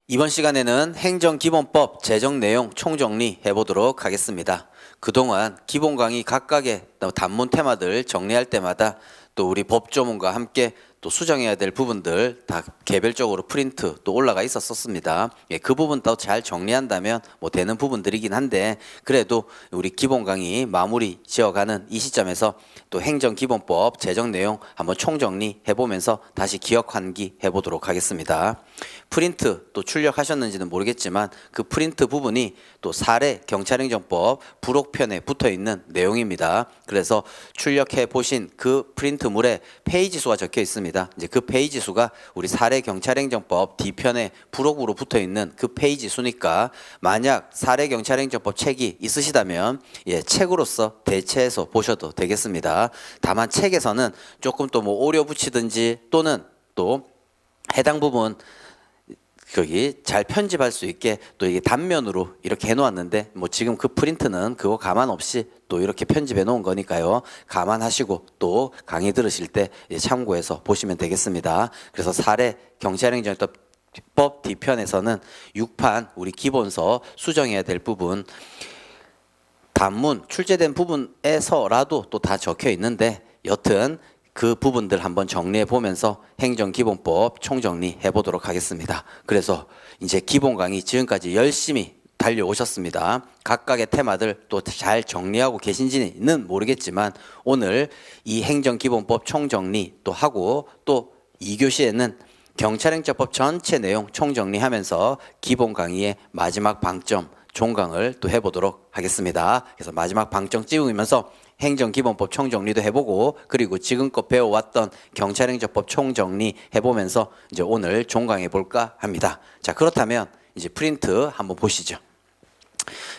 이번 시간에는 행정기본법 제정 내용 총정리 해보도록 하겠습니다. 그동안 기본 강의 각각의 단문 테마들 정리할 때마다 또 우리 법조문과 함께 또 수정해야 될 부분들 다 개별적으로 프린트 또 올라가 있었습니다. 그 부분 더 잘 정리한다면 뭐 되는 부분들이긴 한데 그래도 우리 기본 강의 마무리 지어가는 이 시점에서 또 행정기본법 제정 내용 한번 총정리 해보면서 다시 기억 환기 해보도록 하겠습니다. 프린트 또 출력하셨는지는 모르겠지만 그 프린트 부분이 또 사례 경찰행정법 부록편에 붙어 있는 내용입니다. 그래서 출력해 보신 그 프린트물에 페이지 수가 적혀 있습니다. 이제 그 페이지 수가 우리 사례 경찰행정법 D편에 부록으로 붙어 있는 그 페이지 수니까 만약 사례 경찰행정법 책이 있으시다면 책으로서 대체해서 보셔도 되겠습니다. 다만 책에서는 조금 또 뭐 오려 붙이든지 또는 또 해당 부분 거기 잘 편집할 수 있게 또 이게 단면으로 이렇게 해놓았는데 뭐 지금 그 프린트는 그거 감안 없이 또 이렇게 편집해 놓은 거니까요. 감안하시고 또 강의 들으실 때 참고해서 보시면 되겠습니다. 그래서 사례 경찰행정법 D편에서는 6판 우리 기본서 수정해야 될 부분 단문 출제된 부분에서라도 또 다 적혀 있는데 여튼 그 부분들 한번 정리해 보면서 행정기본법 총정리 해보도록 하겠습니다. 그래서 이제 기본 강의 지금까지 열심히 달려오셨습니다. 각각의 테마들 또 잘 정리하고 계신지는 모르겠지만 오늘 이 행정기본법 총정리 또 하고 또 2교시에는 경찰행정법 전체 내용 총정리하면서 기본 강의의 마지막 방점 종강을 또 해보도록 하겠습니다. 그래서 마지막 방점 찍으면서 행정기본법 총정리도 해보고 그리고 지금껏 배워왔던 경찰행정법 총정리 해보면서 이제 오늘 종강해 볼까 합니다. 자, 그렇다면 이제 프린트 한번 보시죠.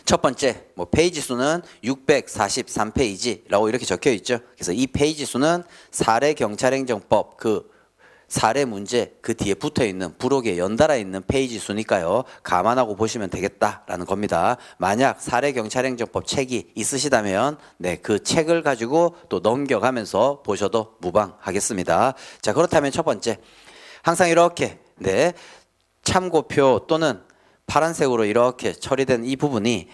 첫 번째 뭐 페이지 수는 643페이지라고 이렇게 적혀 있죠. 그래서 이 페이지 수는 사례 경찰행정법 그 사례 문제 그 뒤에 붙어 있는 부록에 연달아 있는 페이지 수니까요. 감안하고 보시면 되겠다라는 겁니다. 만약 사례 경찰행정법 책이 있으시다면 그 책을 가지고 또 넘겨가면서 보셔도 무방하겠습니다. 자, 그렇다면 첫 번째 항상 이렇게 참고표 또는 파란색으로 이렇게 처리된 이 부분이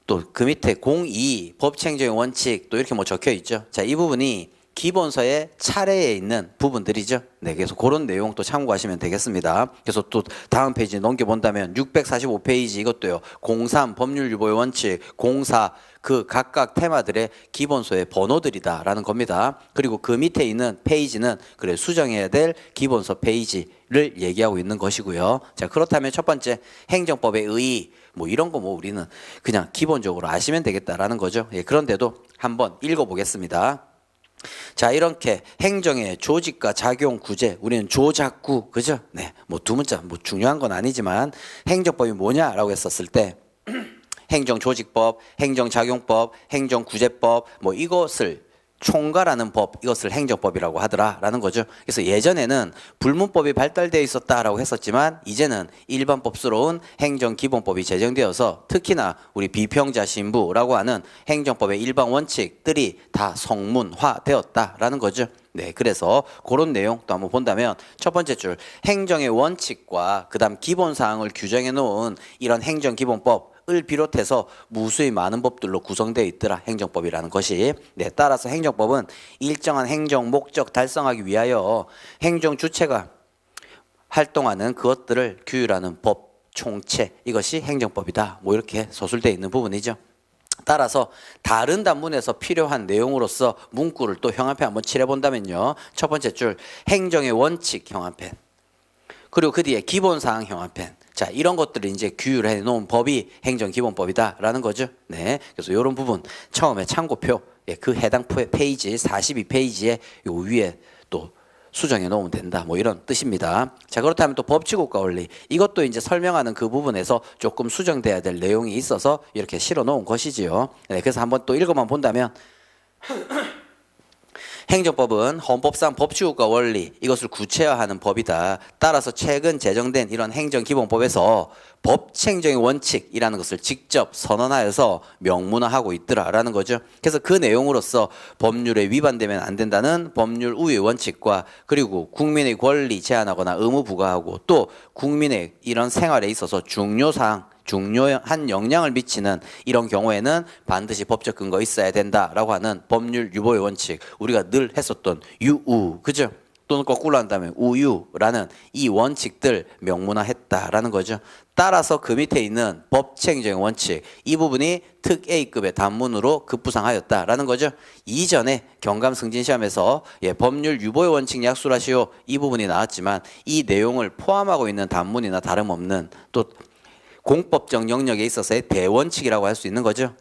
또 그 밑에 02 법치행정의 원칙 또 이렇게 뭐 적혀 있죠. 자, 이 부분이 기본서의 차례에 있는 부분들이죠. 그래서 그런 내용 또 참고하시면 되겠습니다. 그래서 또 다음 페이지 넘겨본다면 645페이지 이것도요. 03 법률유보의 원칙, 04 그 각각 테마들의 기본서의 번호들이다라는 겁니다. 그리고 그 밑에 있는 페이지는 그래 수정해야 될 기본서 페이지를 얘기하고 있는 것이고요. 자, 그렇다면 첫 번째 행정법의 의의 뭐 이런 거 뭐 우리는 그냥 기본적으로 아시면 되겠다라는 거죠. 그런데도 한번 읽어보겠습니다. 자, 이렇게 행정의 조직과 작용 구제 우리는 조작구 그죠? 뭐 두 문자 뭐 중요한 건 아니지만 행정법이 뭐냐라고 했었을 때 행정조직법, 행정작용법, 행정구제법 뭐 이것을 총괄하는 법 이것을 행정법이라고 하더라라는 거죠. 그래서 예전에는 불문법이 발달되어 있었다라고 했었지만 이제는 일반 법스러운 행정기본법이 제정되어서 특히나 우리 비평자 신부라고 하는 행정법의 일반 원칙들이 다 성문화되었다라는 거죠. 그래서 그런 내용 또 한번 본다면 첫 번째 줄 행정의 원칙과 그다음 기본사항을 규정해 놓은 이런 행정기본법 을 비롯해서 무수히 많은 법들로 구성되어 있더라 행정법이라는 것이. 따라서 행정법은 일정한 행정 목적 달성하기 위하여 행정 주체가 활동하는 그것들을 규율하는 법 총체 이것이 행정법이다 뭐 이렇게 서술되어 있는 부분이죠. 따라서 다른 단문에서 필요한 내용으로서 문구를 또 형한펜 한번 칠해본다면요. 첫 번째 줄 행정의 원칙 형한펜 그리고 그 뒤에 기본사항 형한펜. 자, 이런 것들을 이제 규율해 놓은 법이 행정기본법이다라는 거죠. 그래서 이런 부분 처음에 참고표 그 해당 페이지 42페이지에 요 위에 또 수정해 놓으면 된다. 뭐 이런 뜻입니다. 자, 그렇다면 또 법치국가 원리 이것도 이제 설명하는 그 부분에서 조금 수정돼야 될 내용이 있어서 이렇게 실어 놓은 것이지요. 그래서 한번 또 읽어만 본다면 행정법은 헌법상 법치국가 원리 이것을 구체화하는 법이다. 따라서 최근 제정된 이런 행정기본법에서 법치행정의 원칙이라는 것을 직접 선언하여서 명문화하고 있더라라는 거죠. 그래서 그 내용으로서 법률에 위반되면 안 된다는 법률 우위의 원칙과 그리고 국민의 권리 제한하거나 의무 부과하고 또 국민의 이런 생활에 있어서 중요한 영향을 미치는 이런 경우에는 반드시 법적 근거 있어야 된다라고 하는 법률 유보의 원칙, 우리가 늘 했었던 유우, 그죠? 또는 거꾸로 한다면 우유라는 이 원칙들 명문화했다라는 거죠. 따라서 그 밑에 있는 법치행정의 원칙, 이 부분이 특 A급의 단문으로 급부상하였다라는 거죠. 이전에 경감승진시험에서 법률 유보의 원칙 약술하시오 이 부분이 나왔지만 이 내용을 포함하고 있는 단문이나 다름없는 또 공법적 영역에 있어서의 대원칙이라고 할 수 있는 거죠.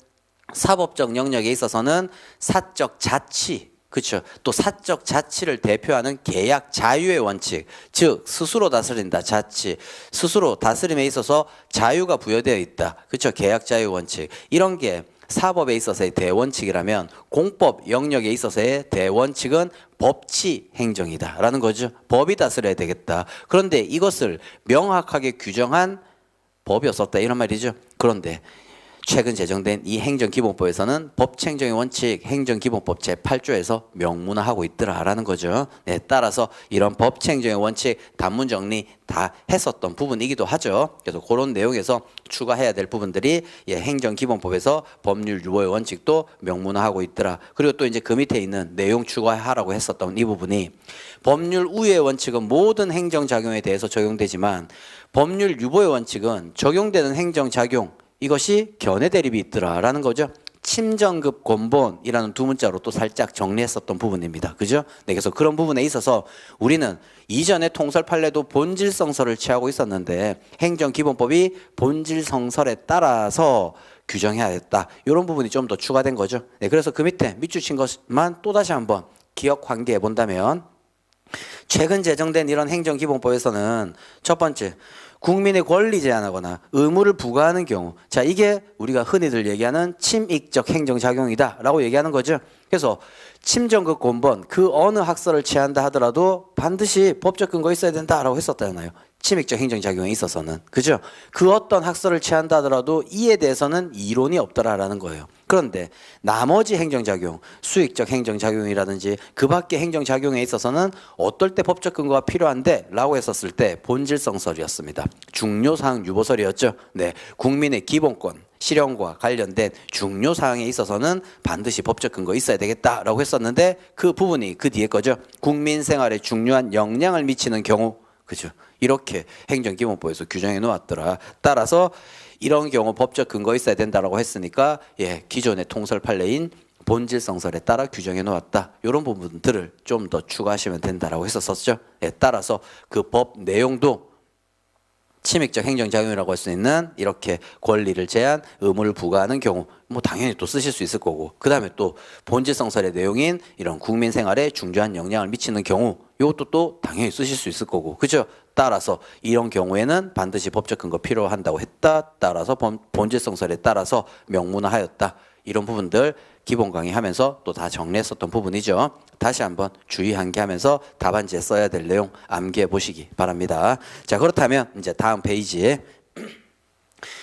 사법적 영역에 있어서는 사적 자치, 그렇죠. 또 사적 자치를 대표하는 계약 자유의 원칙, 즉 스스로 다스린다 자치, 스스로 다스림에 있어서 자유가 부여되어 있다, 그렇죠. 계약 자유 원칙, 이런 게 사법에 있어서의 대원칙이라면 공법 영역에 있어서의 대원칙은 법치 행정이다라는 거죠. 법이 다스려야 되겠다. 그런데 이것을 명확하게 규정한 법이 없었다 이런 말이죠. 그런데 최근 제정된 이 행정기본법에서는 법치행정의 원칙 행정기본법 제8조에서 명문화하고 있더라라는 거죠. 네, 따라서 이런 법치행정의 원칙 단문 정리 다 했었던 부분이기도 하죠. 그래서 그런 내용에서 추가해야 될 부분들이 행정기본법에서 법률 유보의 원칙도 명문화하고 있더라. 그리고 또 이제 그 밑에 있는 내용 추가하라고 했었던 이 부분이 법률 우위의 원칙은 모든 행정작용에 대해서 적용되지만 법률 유보의 원칙은 적용되는 행정작용 이것이 견해 대립이 있더라라는 거죠. 침정급 권본이라는 두 문자로 또 살짝 정리했었던 부분입니다. 그죠? 네, 그래서 그런 부분에 있어서 우리는 이전에 통설 판례도 본질성설을 취하고 있었는데 행정기본법이 본질성설에 따라서 규정해야 했다. 이런 부분이 좀 더 추가된 거죠. 네, 그래서 그 밑에 밑줄 친 것만 또다시 한번 기억 환기해 본다면 최근 제정된 이런 행정기본법에서는 첫 번째 국민의 권리 제한하거나 의무를 부과하는 경우, 자 이게 우리가 흔히들 얘기하는 침익적 행정작용이다 라고 얘기하는 거죠. 그래서 침정급 권본 그 어느 학설을 취한다 하더라도 반드시 법적 근거 있어야 된다라고 했었잖아요. 침익적 행정작용에 있어서는, 그죠? 그 어떤 학설을 취한다 하더라도 이에 대해서는 이론이 없더라라는 거예요. 그런데 나머지 행정작용, 수익적 행정작용이라든지 그 밖의 행정작용에 있어서는 어떨 때 법적 근거가 필요한데 라고 했었을 때 본질성설이었습니다. 중요사항 유보설이었죠. 네, 국민의 기본권 실현과 관련된 중요사항에 있어서는 반드시 법적 근거 있어야 되겠다라고 했었는데 그 부분이 그 뒤에 거죠. 국민 생활에 중요한 영향을 미치는 경우, 그죠? 이렇게 행정기본법에서 규정해 놓았더라. 따라서 이런 경우 법적 근거 있어야 된다라고 했으니까 기존의 통설 판례인 본질성설에 따라 규정해 놓았다. 이런 부분들을 좀 더 추가하시면 된다라고 했었었죠. 따라서 그 법 내용도 침익적 행정작용이라고 할 수 있는 이렇게 권리를 제한, 의무를 부과하는 경우 뭐 당연히 또 쓰실 수 있을 거고, 그 다음에 또 본질성설의 내용인 이런 국민 생활에 중요한 영향을 미치는 경우 이것도 또 당연히 쓰실 수 있을 거고, 그죠? 따라서 이런 경우에는 반드시 법적 근거 필요한다고 했다. 따라서 본질성설에 따라서 명문화하였다. 이런 부분들 기본 강의하면서 또 다 정리했었던 부분이죠. 다시 한번 주의 환기하면서 답안지에 써야 될 내용 암기해 보시기 바랍니다. 자, 그렇다면 이제 다음 페이지에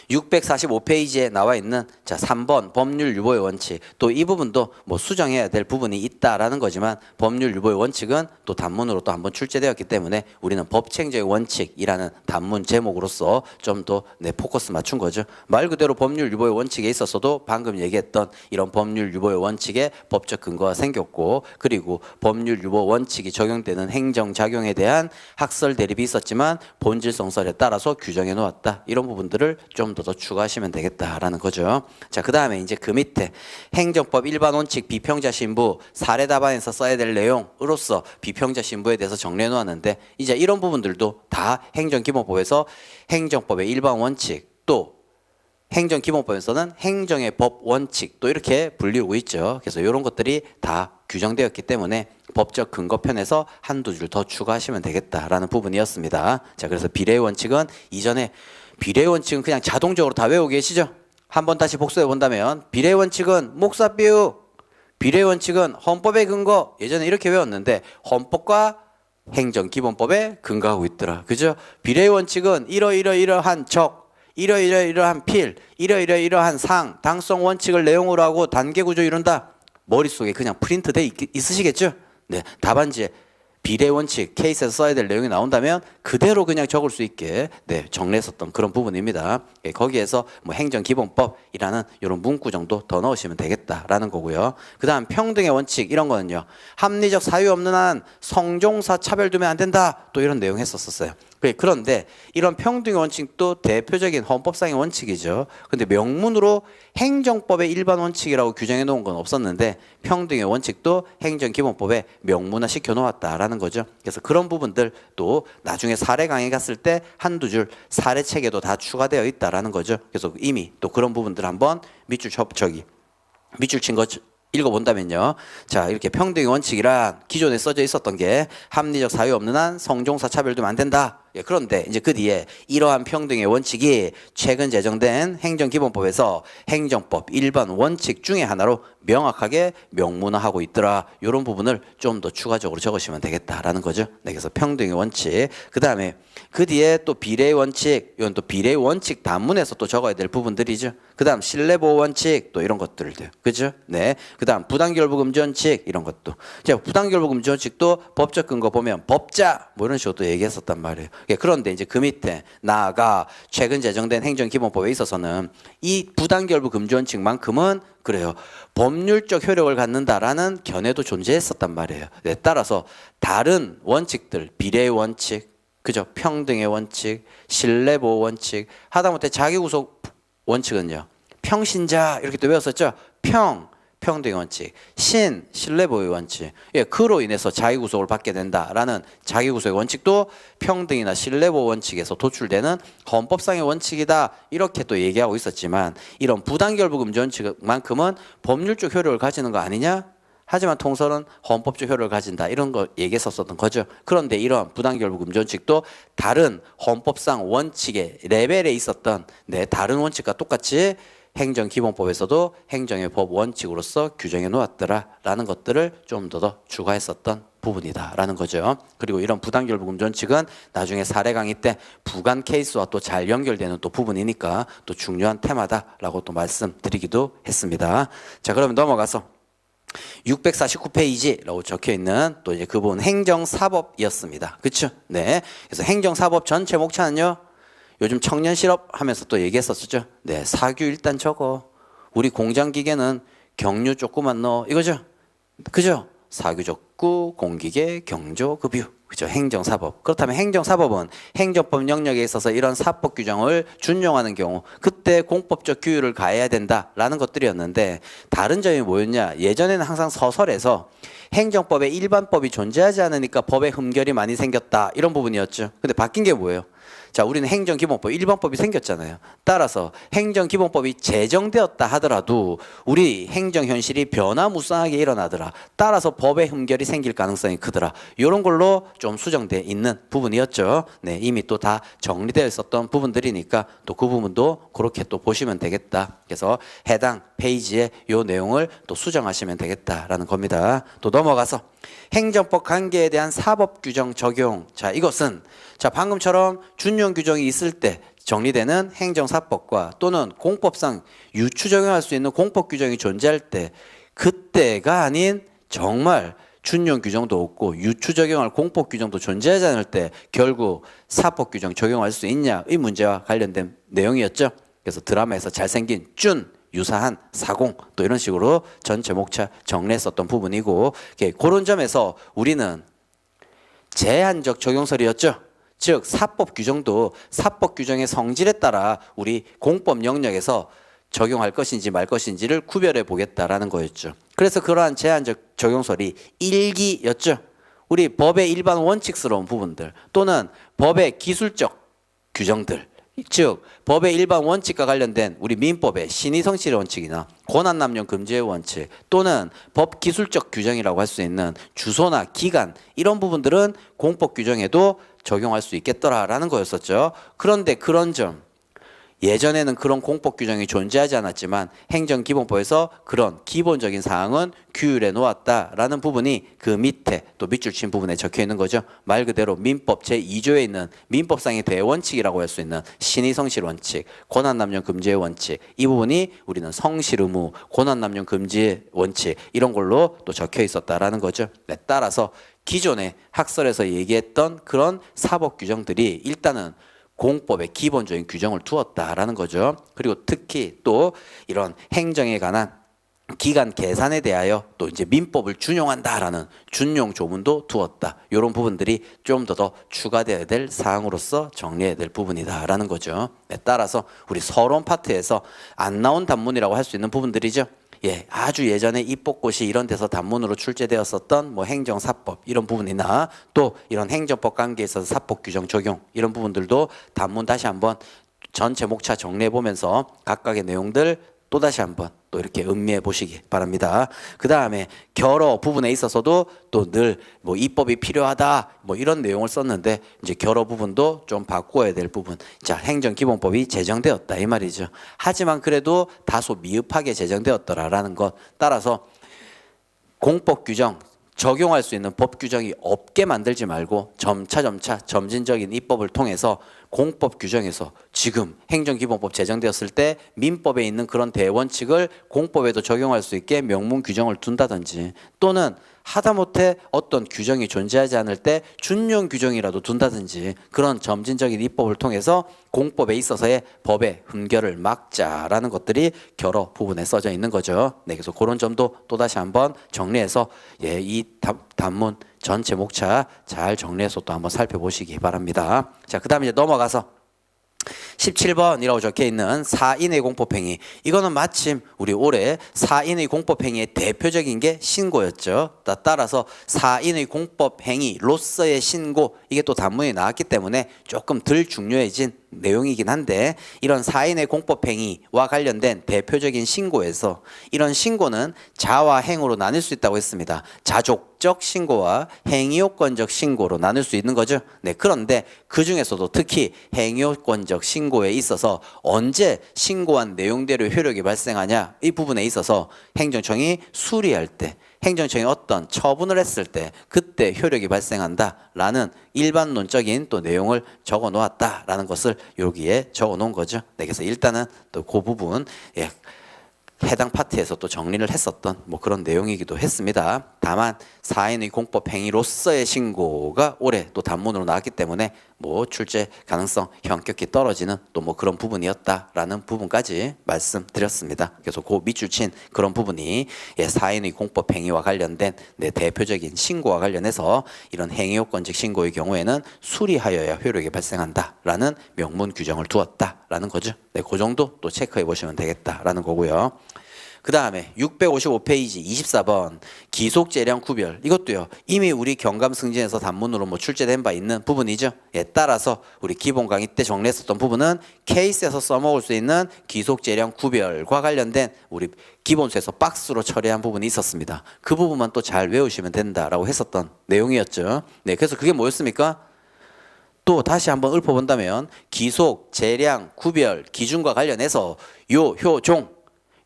645페이지에 나와 있는 자 3번 법률 유보의 원칙, 또 이 부분도 뭐 수정해야 될 부분이 있다라는 거지만 법률 유보의 원칙은 또 단문으로 또 한번 출제되었기 때문에 우리는 법치행정의 원칙이라는 단문 제목으로서 좀 더 포커스 맞춘 거죠. 말 그대로 법률 유보의 원칙에 있어서도 방금 얘기했던 이런 법률 유보의 원칙에 법적 근거가 생겼고, 그리고 법률 유보 원칙이 적용되는 행정작용에 대한 학설 대립이 있었지만 본질성설에 따라서 규정해 놓았다. 이런 부분들을 좀 더 추가하시면 되겠다라는 거죠. 자, 그 다음에 이제 그 밑에 행정법 일반 원칙 비평자 신부 사례 답안에서 써야 될 내용으로서 비평자 신부에 대해서 정리해 놓았는데, 이제 이런 부분들도 다 행정기본법에서 행정법의 일반 원칙, 또 행정기본법에서는 행정의 법 원칙 또 이렇게 불리우고 있죠. 그래서 이런 것들이 다 규정되었기 때문에 법적 근거편에서 한두 줄 더 추가하시면 되겠다라는 부분이었습니다. 자, 그래서 비례의 원칙은 이전에 비례의 원칙은 그냥 자동적으로 다 외우고 계시죠? 한번 다시 복수해 본다면 비례의 원칙은 목사비율 비례 원칙은 헌법의 근거 예전에 이렇게 외웠는데 헌법과 행정기본법에 근거하고 있더라. 그죠? 비례 원칙은 이러이러이러한 적, 이러이러이러한 필, 이러이러이러한 상, 당성 원칙을 내용으로 하고 단계 구조 이룬다. 머릿속에 그냥 프린트돼 있으시겠죠? 네, 답안지에 비례 원칙 케이스에서 써야 될 내용이 나온다면 그대로 그냥 적을 수 있게 네, 정리했었던 그런 부분입니다. 예, 거기에서 뭐 행정기본법이라는 이런 문구 정도 더 넣으시면 되겠다라는 거고요. 그다음 평등의 원칙 이런 거는요. 합리적 사유 없는 한 성종사 차별 두면 안 된다. 또 이런 내용 했었어요. 그런데 이런 평등의 원칙도 대표적인 헌법상의 원칙이죠. 근데 명문으로 행정법의 일반 원칙이라고 규정해 놓은 건 없었는데 평등의 원칙도 행정기본법에 명문화 시켜 놓았다라는 거죠. 그래서 그런 부분들 또 나중에 사례 강의 갔을 때 한두 줄 사례 책에도 다 추가되어 있다라는 거죠. 그래서 이미 또 그런 부분들 한번 밑줄 친 거 읽어본다면요. 자, 이렇게 평등의 원칙이란 기존에 써져 있었던 게 합리적 사유 없는 한 성종사 차별 두면 안 된다. 예, 그런데 이제 그 뒤에 이러한 평등의 원칙이 최근 제정된 행정기본법에서 행정법 일반 원칙 중에 하나로 명확하게 명문화하고 있더라. 이런 부분을 좀 더 추가적으로 적으시면 되겠다라는 거죠. 네, 그래서 평등의 원칙. 그 다음에 그 뒤에 또 비례의 원칙, 이건 또 비례의 원칙 단문에서 또 적어야 될 부분들이죠. 그 다음 신뢰보호 원칙 또 이런 것들도 그죠? 네. 그 다음 부당결부 금지 원칙 이런 것도. 자, 부당결부 금지 원칙도 법적 근거 보면 법자 뭐 이런 식으로 또 얘기했었단 말이에요. 예, 그런데 이제 그 밑에 나아가 최근 제정된 행정기본법에 있어서는 이 부당결부 금지 원칙만큼은 그래요. 법률적 효력을 갖는다라는 견해도 존재했었단 말이에요. 네, 따라서 다른 원칙들, 비례의 원칙, 그죠? 평등의 원칙, 신뢰보호 원칙, 하다못해 자기구속 원칙은요. 평신자 이렇게 또 외웠었죠? 평등의 원칙, 신뢰보호의 원칙. 예, 그로 인해서 자기구속을 받게 된다라는 자기구속의 원칙도 평등이나 신뢰보호 원칙에서 도출되는 헌법상의 원칙이다. 이렇게 또 얘기하고 있었지만 이런 부당결부 금지 원칙만큼은 법률적 효력을 가지는 거 아니냐? 하지만 통설은 헌법적 효력을 가진다. 이런 거 얘기했었던 거죠. 그런데 이런 부당결부 금지 원칙도 다른 헌법상 원칙의 레벨에 있었던 다른 원칙과 똑같이 행정기본법에서도 행정의 법 원칙으로서 규정해 놓았더라라는 것들을 좀 더 추가했었던 부분이다라는 거죠. 그리고 이런 부당결부 금지 원칙은 나중에 사례 강의 때 부관 케이스와 또 잘 연결되는 또 부분이니까 또 중요한 테마다라고 또 말씀드리기도 했습니다. 자, 그러면 넘어가서 649페이지라고 적혀 있는 또 이제 그 부분 행정사법이었습니다. 그렇죠? 네. 그래서 행정사법 전체 목차는요. 요즘 청년 실업 하면서 또 얘기했었죠. 네, 사규 일단 적어. 우리 공장 기계는 경유 조금만 넣어. 이거죠? 그죠? 사규 적구, 공기계, 경조, 급유. 그죠? 행정사법. 그렇다면 행정사법은 행정법 영역에 있어서 이런 사법 규정을 준용하는 경우 그때 공법적 규율을 가해야 된다라는 것들이었는데 다른 점이 뭐였냐? 예전에는 항상 서설에서 행정법에 일반법이 존재하지 않으니까 법에 흠결이 많이 생겼다. 이런 부분이었죠. 근데 바뀐 게 뭐예요? 자, 우리는 행정기본법, 일반법이 생겼잖아요. 따라서 행정기본법이 제정되었다 하더라도 우리 행정현실이 변화무쌍하게 일어나더라. 따라서 법의 흠결이 생길 가능성이 크더라. 이런 걸로 좀 수정되어 있는 부분이었죠. 네, 이미 또 다 정리되어 있었던 부분들이니까 또 그 부분도 그렇게 또 보시면 되겠다. 그래서 해당 페이지에 이 내용을 또 수정하시면 되겠다라는 겁니다. 또 넘어가서 행정법 관계에 대한 사법 규정 적용. 자, 이것은 자, 방금처럼 준용 규정이 있을 때 정리되는 행정사법과 또는 공법상 유추 적용할 수 있는 공법 규정이 존재할 때 그때가 아닌 정말 준용 규정도 없고 유추 적용할 공법 규정도 존재하지 않을 때 결국 사법 규정 적용할 수 있냐 이 문제와 관련된 내용이었죠. 그래서 드라마에서 잘생긴 준 유사한 사공 또 이런 식으로 전체 목차 정리했었던 부분이고 그런 점에서 우리는 제한적 적용설이었죠. 즉 사법 규정도 사법 규정의 성질에 따라 우리 공법 영역에서 적용할 것인지 말 것인지를 구별해 보겠다라는 거였죠. 그래서 그러한 제한적 적용설이 일기였죠. 우리 법의 일반 원칙스러운 부분들 또는 법의 기술적 규정들 즉 법의 일반 원칙과 관련된 우리 민법의 신의성실의 원칙이나 권한남용 금지의 원칙 또는 법 기술적 규정이라고 할 수 있는 주소나 기간 이런 부분들은 공법 규정에도 적용할 수 있겠더라라는 거였었죠. 그런데 그런 점 예전에는 그런 공법 규정이 존재하지 않았지만 행정기본법에서 그런 기본적인 사항은 규율해 놓았다라는 부분이 그 밑에 또 밑줄 친 부분에 적혀 있는 거죠. 말 그대로 민법 제2조에 있는 민법상의 대원칙이라고 할 수 있는 신의성실 원칙, 권한남용 금지의 원칙, 이 부분이 우리는 성실 의무, 권한남용 금지의 원칙 이런 걸로 또 적혀 있었다라는 거죠. 네, 따라서 기존에 학설에서 얘기했던 그런 사법 규정들이 일단은 공법의 기본적인 규정을 두었다라는 거죠. 그리고 특히 또 이런 행정에 관한 기간 계산에 대하여 또 이제 민법을 준용한다라는 준용 조문도 두었다. 이런 부분들이 좀 더 추가되어야 될 사항으로서 정리해야 될 부분이다라는 거죠. 네, 따라서 우리 서론 파트에서 안 나온 단문이라고 할 수 있는 부분들이죠. 예, 아주 예전에 입법고시 이런 데서 단문으로 출제되었었던 뭐 행정사법 이런 부분이나 또 이런 행정법 관계에 있어서 사법 규정 적용 이런 부분들도 단문 다시 한번 전체 목차 정리해 보면서 각각의 내용들 또 다시 한번 또 이렇게 음미해 보시기 바랍니다. 그 다음에 결어 부분에 있어서도 또 늘 뭐 입법이 필요하다 뭐 이런 내용을 썼는데 이제 결어 부분도 좀 바꿔야 될 부분. 자, 행정기본법이 제정되었다 이 말이죠. 하지만 그래도 다소 미흡하게 제정되었더라라는 것. 따라서 공법 규정 적용할 수 있는 법 규정이 없게 만들지 말고 점차 점진적인 입법을 통해서 공법 규정에서 지금 행정기본법 제정되었을 때 민법에 있는 그런 대원칙을 공법에도 적용할 수 있게 명문 규정을 둔다든지 또는 하다못해 어떤 규정이 존재하지 않을 때 준용 규정이라도 둔다든지 그런 점진적인 입법을 통해서 공법에 있어서의 법의 흠결을 막자라는 것들이 결어 부분에 써져 있는 거죠. 네, 그래서 그런 점도 또다시 한번 정리해서 예, 이 단문 전체 목차 잘 정리해서 또 한번 살펴보시기 바랍니다. 자, 그 다음에 이제 넘어가서 17번이라고 적혀있는 4인의 공법행위. 이거는 마침 우리 올해 4인의 공법행위의 대표적인 게 신고였죠. 따라서 4인의 공법행위로서의 신고, 이게 또 단문이 나왔기 때문에 조금 덜 중요해진 내용이긴 한데, 이런 4인의 공법행위와 관련된 대표적인 신고에서 이런 신고는 자와 행으로 나눌 수 있다고 했습니다. 자족적 신고와 행위요건적 신고로 나눌 수 있는 거죠. 네, 그런데 그 중에서도 특히 행위요건적 신고에 있어서 언제 신고한 내용대로 효력이 발생하냐, 이 부분에 있어서 행정청이 수리할 때, 행정청이 어떤 처분을 했을 때 그때 효력이 발생한다라는 일반론적인 또 내용을 적어 놓았다라는 것을 여기에 적어 놓은 거죠. 네, 그래서 일단은 또 그 부분 해당 파트에서 또 정리를 했었던 뭐 그런 내용이기도 했습니다. 다만 4인의 공법 행위로서의 신고가 올해 또 단문으로 나왔기 때문에 뭐 출제 가능성 현격히 떨어지는 또 뭐 그런 부분이었다라는 부분까지 말씀드렸습니다. 그래서 그 밑줄 친 그런 부분이 4인의 공법 행위와 관련된 대표적인 신고와 관련해서 이런 행위요건적 신고의 경우에는 수리하여야 효력이 발생한다라는 명문 규정을 두었다라는 거죠. 네, 그 정도 또 체크해 보시면 되겠다라는 거고요. 그 다음에 655페이지 24번 기속재량 구별, 이것도요 이미 우리 경감승진에서 단문으로 뭐 출제된 바 있는 부분이죠. 따라서 우리 기본 강의 때 정리했었던 부분은 케이스에서 써먹을 수 있는 기속재량 구별과 관련된 우리 기본수에서 박스로 처리한 부분이 있었습니다. 그 부분만 또 잘 외우시면 된다라고 했었던 내용이었죠. 네, 그래서 그게 뭐였습니까? 또 다시 한번 읊어본다면 기속, 재량, 구별, 기준과 관련해서 요, 효, 종,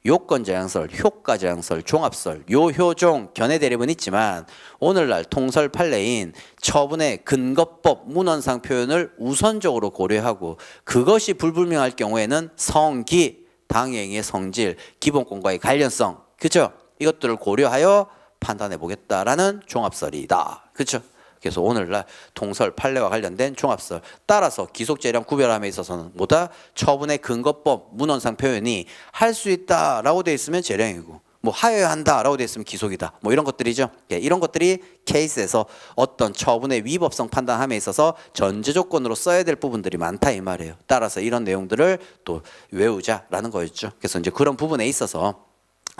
요건제한설, 효과제한설, 종합설, 요효종, 견해대립은 있지만 오늘날 통설 판례인 처분의 근거법 문헌상 표현을 우선적으로 고려하고 그것이 불분명할 경우에는 성기, 당행의 성질, 기본권과의 관련성, 그렇죠? 이것들을 고려하여 판단해 보겠다라는 종합설이다. 그렇죠? 그래서 오늘날 통설 판례와 관련된 종합설, 따라서 기속재량 구별함에 있어서는 뭐다? 처분의 근거법 문헌상 표현이 할 수 있다라고 돼 있으면 재량이고 뭐 하여야 한다라고 돼 있으면 기속이다. 뭐 이런 것들이죠. 이런 것들이 케이스에서 어떤 처분의 위법성 판단함에 있어서 전제 조건으로 써야 될 부분들이 많다 이 말이에요. 따라서 이런 내용들을 또 외우자라는 거였죠. 그래서 이제 그런 부분에 있어서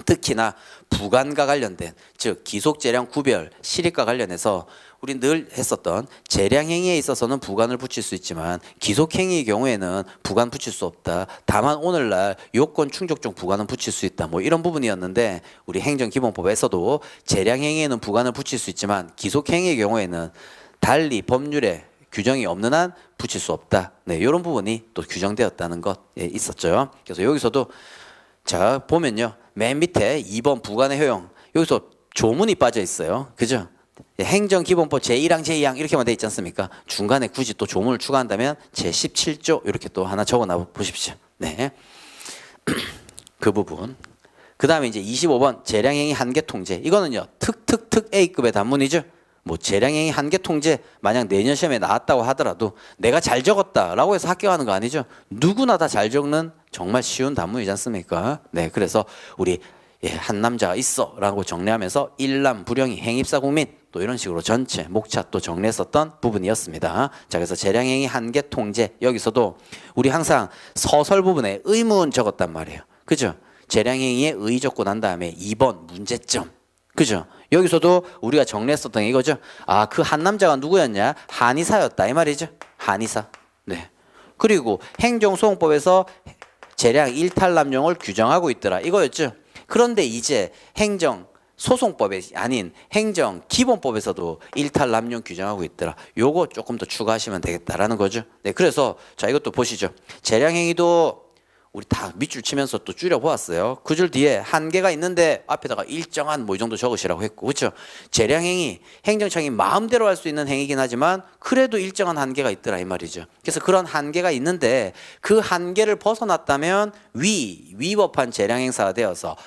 특히나 부관과 관련된, 즉 기속재량 구별, 실익과 관련해서 우리 늘 했었던 재량행위에 있어서는 부관을 붙일 수 있지만 기속행위의 경우에는 부관 붙일 수 없다. 다만 오늘날 요건 충족적 부관은 붙일 수 있다. 뭐 이런 부분이었는데 우리 행정기본법에서도 재량행위에는 부관을 붙일 수 있지만 기속행위의 경우에는 달리 법률에 규정이 없는 한 붙일 수 없다. 네, 이런 부분이 또 규정되었다는 것 있었죠. 그래서 여기서도 자 보면요, 맨 밑에 2번 부관의 효용, 여기서 조문이 빠져 있어요. 그죠? 행정기본법 제1항 제2항 이렇게만 돼 있지 않습니까? 중간에 굳이 또 조문을 추가한다면 제17조 이렇게 또 하나 적어놔 보십시오. 네, 그 부분. 그 다음에 이제 25번 재량행위 한계 통제, 이거는요 특특특 A급의 단문이죠. 뭐 재량행위 한계 통제 만약 내년 시험에 나왔다고 하더라도 내가 잘 적었다라고 해서 합격하는 거 아니죠. 누구나 다 잘 적는 정말 쉬운 단문이지 않습니까? 네, 그래서 우리 한 남자가 있어라고 정리하면서 일남 불영이 행입사 국민 또 이런 식으로 전체 목차 또 정리했었던 부분이었습니다. 자, 그래서 재량행위 한계 통제, 여기서도 우리 항상 서설 부분에 의문 적었단 말이에요. 그죠? 재량행위에 의 적고 난 다음에 2번 문제점. 그죠? 여기서도 우리가 정리했었던 게 이거죠. 아, 그 한 남자가 누구였냐? 한의사였다 이 말이죠. 한의사. 네. 그리고 행정소송법에서 재량 일탈남용을 규정하고 있더라 이거였죠. 그런데 이제 행정소송법이 아닌 행정기본법에서도 일탈남용 규정하고 있더라. 요거 조금 더 추가하시면 되겠다라는 거죠. 네, 그래서 자 이것도 보시죠. 재량행위도 우리 다 밑줄 치면서 또 줄여보았어요. 그 줄 뒤에 한계가 있는데 앞에다가 일정한 뭐 이 정도 적으시라고 했고, 그렇죠? 재량행위, 행정청이 마음대로 할 수 있는 행위긴 하지만 그래도 일정한 한계가 있더라 이 말이죠. 그래서 그런 한계가 있는데 그 한계를 벗어났다면 위법한 재량행사가 되어서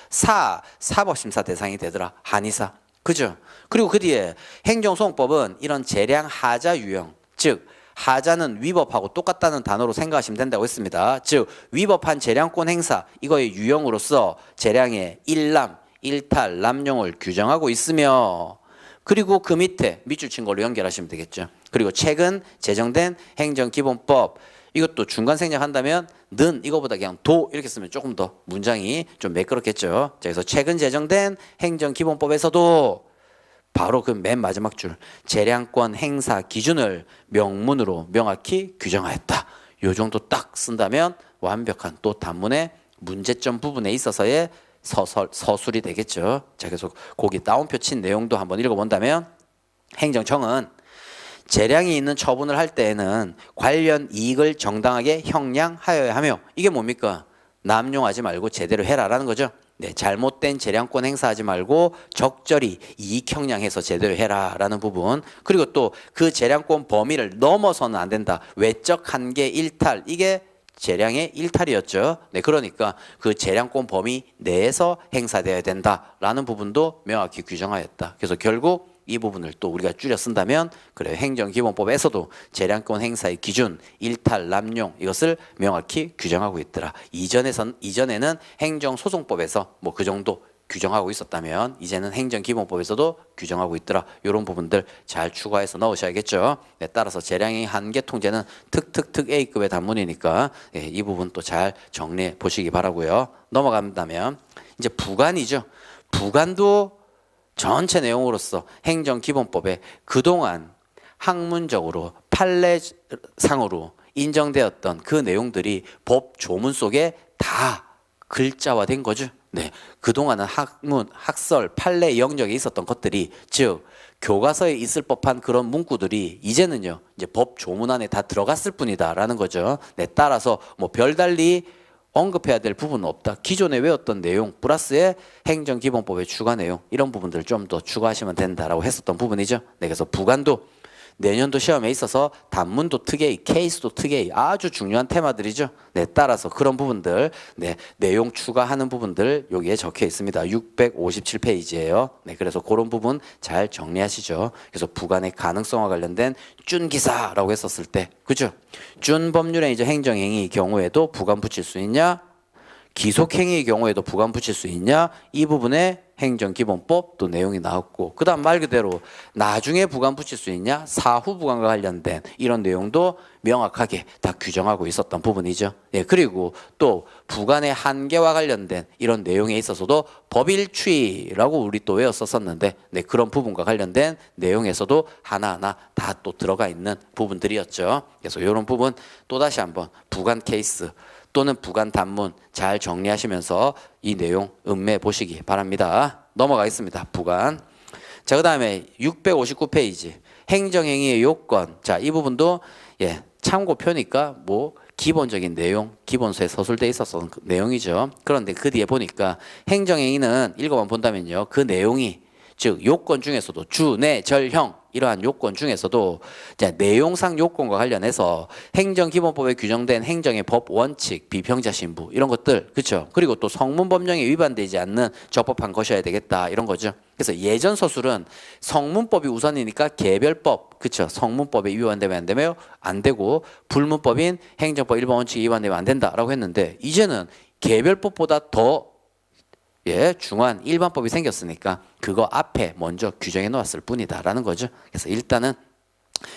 사법심사 대상이 되더라. 한의사. 그죠? 그리고 그 뒤에 행정소송법은 이런 재량하자 유형, 즉 하자는 위법하고 똑같다는 단어로 생각하시면 된다고 했습니다. 즉 위법한 재량권 행사 이거의 유형으로서 재량의 일남, 일탈, 남용을 규정하고 있으며, 그리고 그 밑에 밑줄 친 걸로 연결하시면 되겠죠. 그리고 최근 제정된 행정기본법, 이것도 중간 생략한다면 는 이거보다 그냥 도 이렇게 쓰면 조금 더 문장이 좀 매끄럽겠죠. 자, 그래서 최근 제정된 행정기본법에서도 바로 그 맨 마지막 줄 재량권 행사 기준을 명문으로 명확히 규정하였다. 요 정도 딱 쓴다면 완벽한 또 단문의 문제점 부분에 있어서의 서술이 되겠죠. 자, 그래서 거기 따옴표 친 내용도 한번 읽어본다면 행정청은 재량이 있는 처분을 할 때에는 관련 이익을 정당하게 형량하여야 하며, 이게 뭡니까? 남용하지 말고 제대로 해라라는 거죠. 네, 잘못된 재량권 행사하지 말고 적절히 이익 형량해서 제대로 해라라는 부분. 그리고 또 그 재량권 범위를 넘어서는 안 된다. 외적 한계 일탈, 이게 재량의 일탈이었죠. 네, 그러니까 그 재량권 범위 내에서 행사되어야 된다라는 부분도 명확히 규정하였다. 그래서 결국 이 부분을 또 우리가 줄여 쓴다면 그래, 행정기본법에서도 재량권 행사의 기준, 일탈, 남용 이것을 명확히 규정하고 있더라. 이전에는 행정소송법에서 뭐 그 정도 규정하고 있었다면 이제는 행정기본법에서도 규정하고 있더라. 이런 부분들 잘 추가해서 넣으셔야겠죠. 네, 따라서 재량의 한계 통제는 특특특 A급의 단문이니까 이 부분 또 잘 정리해 보시기 바라고요. 넘어간다면 이제 부관이죠. 부관도 전체 내용으로서 행정기본법에 그동안 학문적으로 판례상으로 인정되었던 그 내용들이 법 조문 속에 다 글자화된 거죠. 네, 그동안은 학문, 학설, 판례 영역에 있었던 것들이, 즉 교과서에 있을 법한 그런 문구들이 이제는요 이제 법 조문 안에 다 들어갔을 뿐이다라는 거죠. 네, 따라서 뭐 별달리 언급해야 될 부분은 없다. 기존에 외웠던 내용 플러스에 행정기본법의 추가 내용 이런 부분들을 좀 더 추가하시면 된다라고 했었던 부분이죠. 네, 그래서 부관도 내년도 시험에 있어서 단문도 특이히, 케이스도 특이히 아주 중요한 테마들이죠. 네, 따라서 그런 부분들, 네, 내용 추가하는 부분들 여기에 적혀 있습니다. 657페이지예요. 네, 그래서 그런 부분 잘 정리하시죠. 그래서 부관의 가능성과 관련된 준기사라고 했었을 때, 그죠? 준법률의 이제 행정행위 경우에도 부관 붙일 수 있냐? 기속행위의 경우에도 부관 붙일 수 있냐? 이 부분에 행정기본법 또 내용이 나왔고, 그 다음 말 그대로 나중에 부관 붙일 수 있냐? 사후 부관과 관련된 이런 내용도 명확하게 다 규정하고 있었던 부분이죠. 예, 그리고 또 부관의 한계와 관련된 이런 내용에 있어서도 법일취라고 우리 또 외웠었는데, 네, 그런 부분과 관련된 내용에서도 하나하나 다 또 들어가 있는 부분들이었죠. 그래서 이런 부분 또다시 한번 부관 케이스 또는 부관 단문 잘 정리하시면서 이 내용 음매해 보시기 바랍니다. 넘어가겠습니다. 부관. 자, 그 다음에 659페이지 행정행위의 요건. 자, 이 부분도 참고표니까 뭐 기본적인 내용, 기본서에 서술돼 있었던 그 내용이죠. 그런데 그 뒤에 보니까 행정행위는 읽어만 본다면요. 그 내용이 즉 요건 중에서도 주, 내, 절, 형 이러한 요건 중에서도 내용상 요건과 관련해서 행정기본법에 규정된 행정의 법, 원칙, 비평자 신부 이런 것들 그렇죠. 그리고 또 성문법령에 위반되지 않는 적법한 것이어야 되겠다 이런 거죠. 그래서 예전 서술은 성문법이 우선이니까 개별법 그렇죠. 성문법에 위반되면 안 되며 안 되고 불문법인 행정법 일반 원칙에 위반되면 안 된다라고 했는데 이제는 개별법보다 더 중한 일반법이 생겼으니까 그거 앞에 먼저 규정해 놓았을 뿐이다라는 거죠. 그래서 일단은